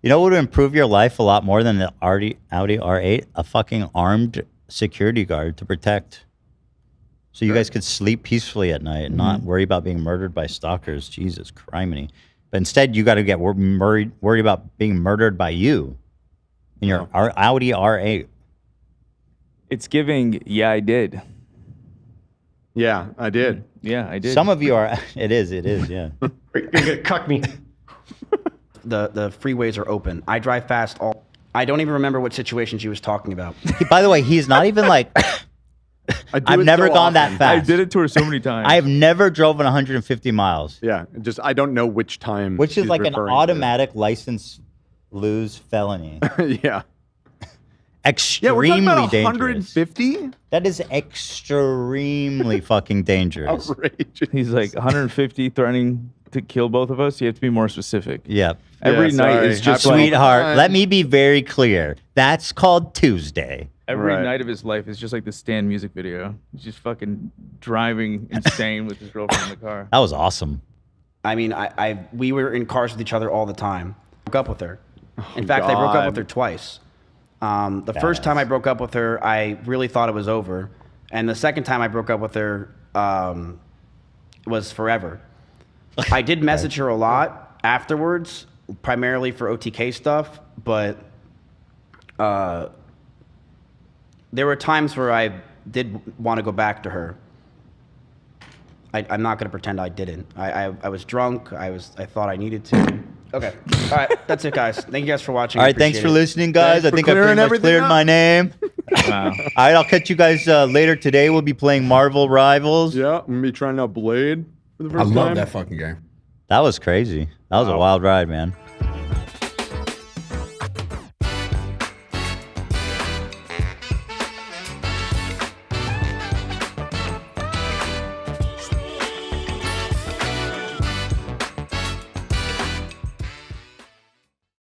You know what would improve your life a lot more than the Audi R8? A fucking armed security guard to protect. So you guys could sleep peacefully at night and not worry about being murdered by stalkers. Jesus criminy. But instead, you got to get worried about being murdered by you in your Audi R8. It's giving, yeah, I did. Yeah, I did. Yeah, I did. Some of you are, it is, yeah. You're gonna cuck me. the freeways are open. I drive fast all. I don't even remember what situation she was talking about. By the way, he's not even like, I've never gone that fast. I did it to her so many times. I've never driven 150 miles. Yeah, just I don't know which time. Which is she's like an referring to. automatic license lose felony. Yeah. Extremely we're talking about dangerous. 150? That is extremely fucking dangerous. Outrageous. He's like 150 threatening to kill both of us. You have to be more specific. Yep. Every night is just like, Sweetheart, let me be very clear. That's called Tuesday. every night of his life is just like the Stan music video. He's just fucking driving insane with his girlfriend in the car. That was awesome. I mean, we were in cars with each other all the time. Broke up with her. In fact, I broke up with her twice. The first time I broke up with her, I really thought it was over. And the second time I broke up with her was forever. I did message her a lot afterwards, primarily for OTK stuff, but there were times where I did want to go back to her. I'm not going to pretend I didn't. I was drunk. I thought I needed to. Okay. All right. That's it, guys. Thank you guys for watching. All right. Thanks for listening, guys. Thanks I think for I pretty clearing much cleared everything my up. name. Wow. All right. I'll catch you guys later. Today we'll be playing Marvel Rivals. Yeah, I'm gonna be trying out Blade for the I first love time. that fucking game. That was crazy. That was a wild ride, man.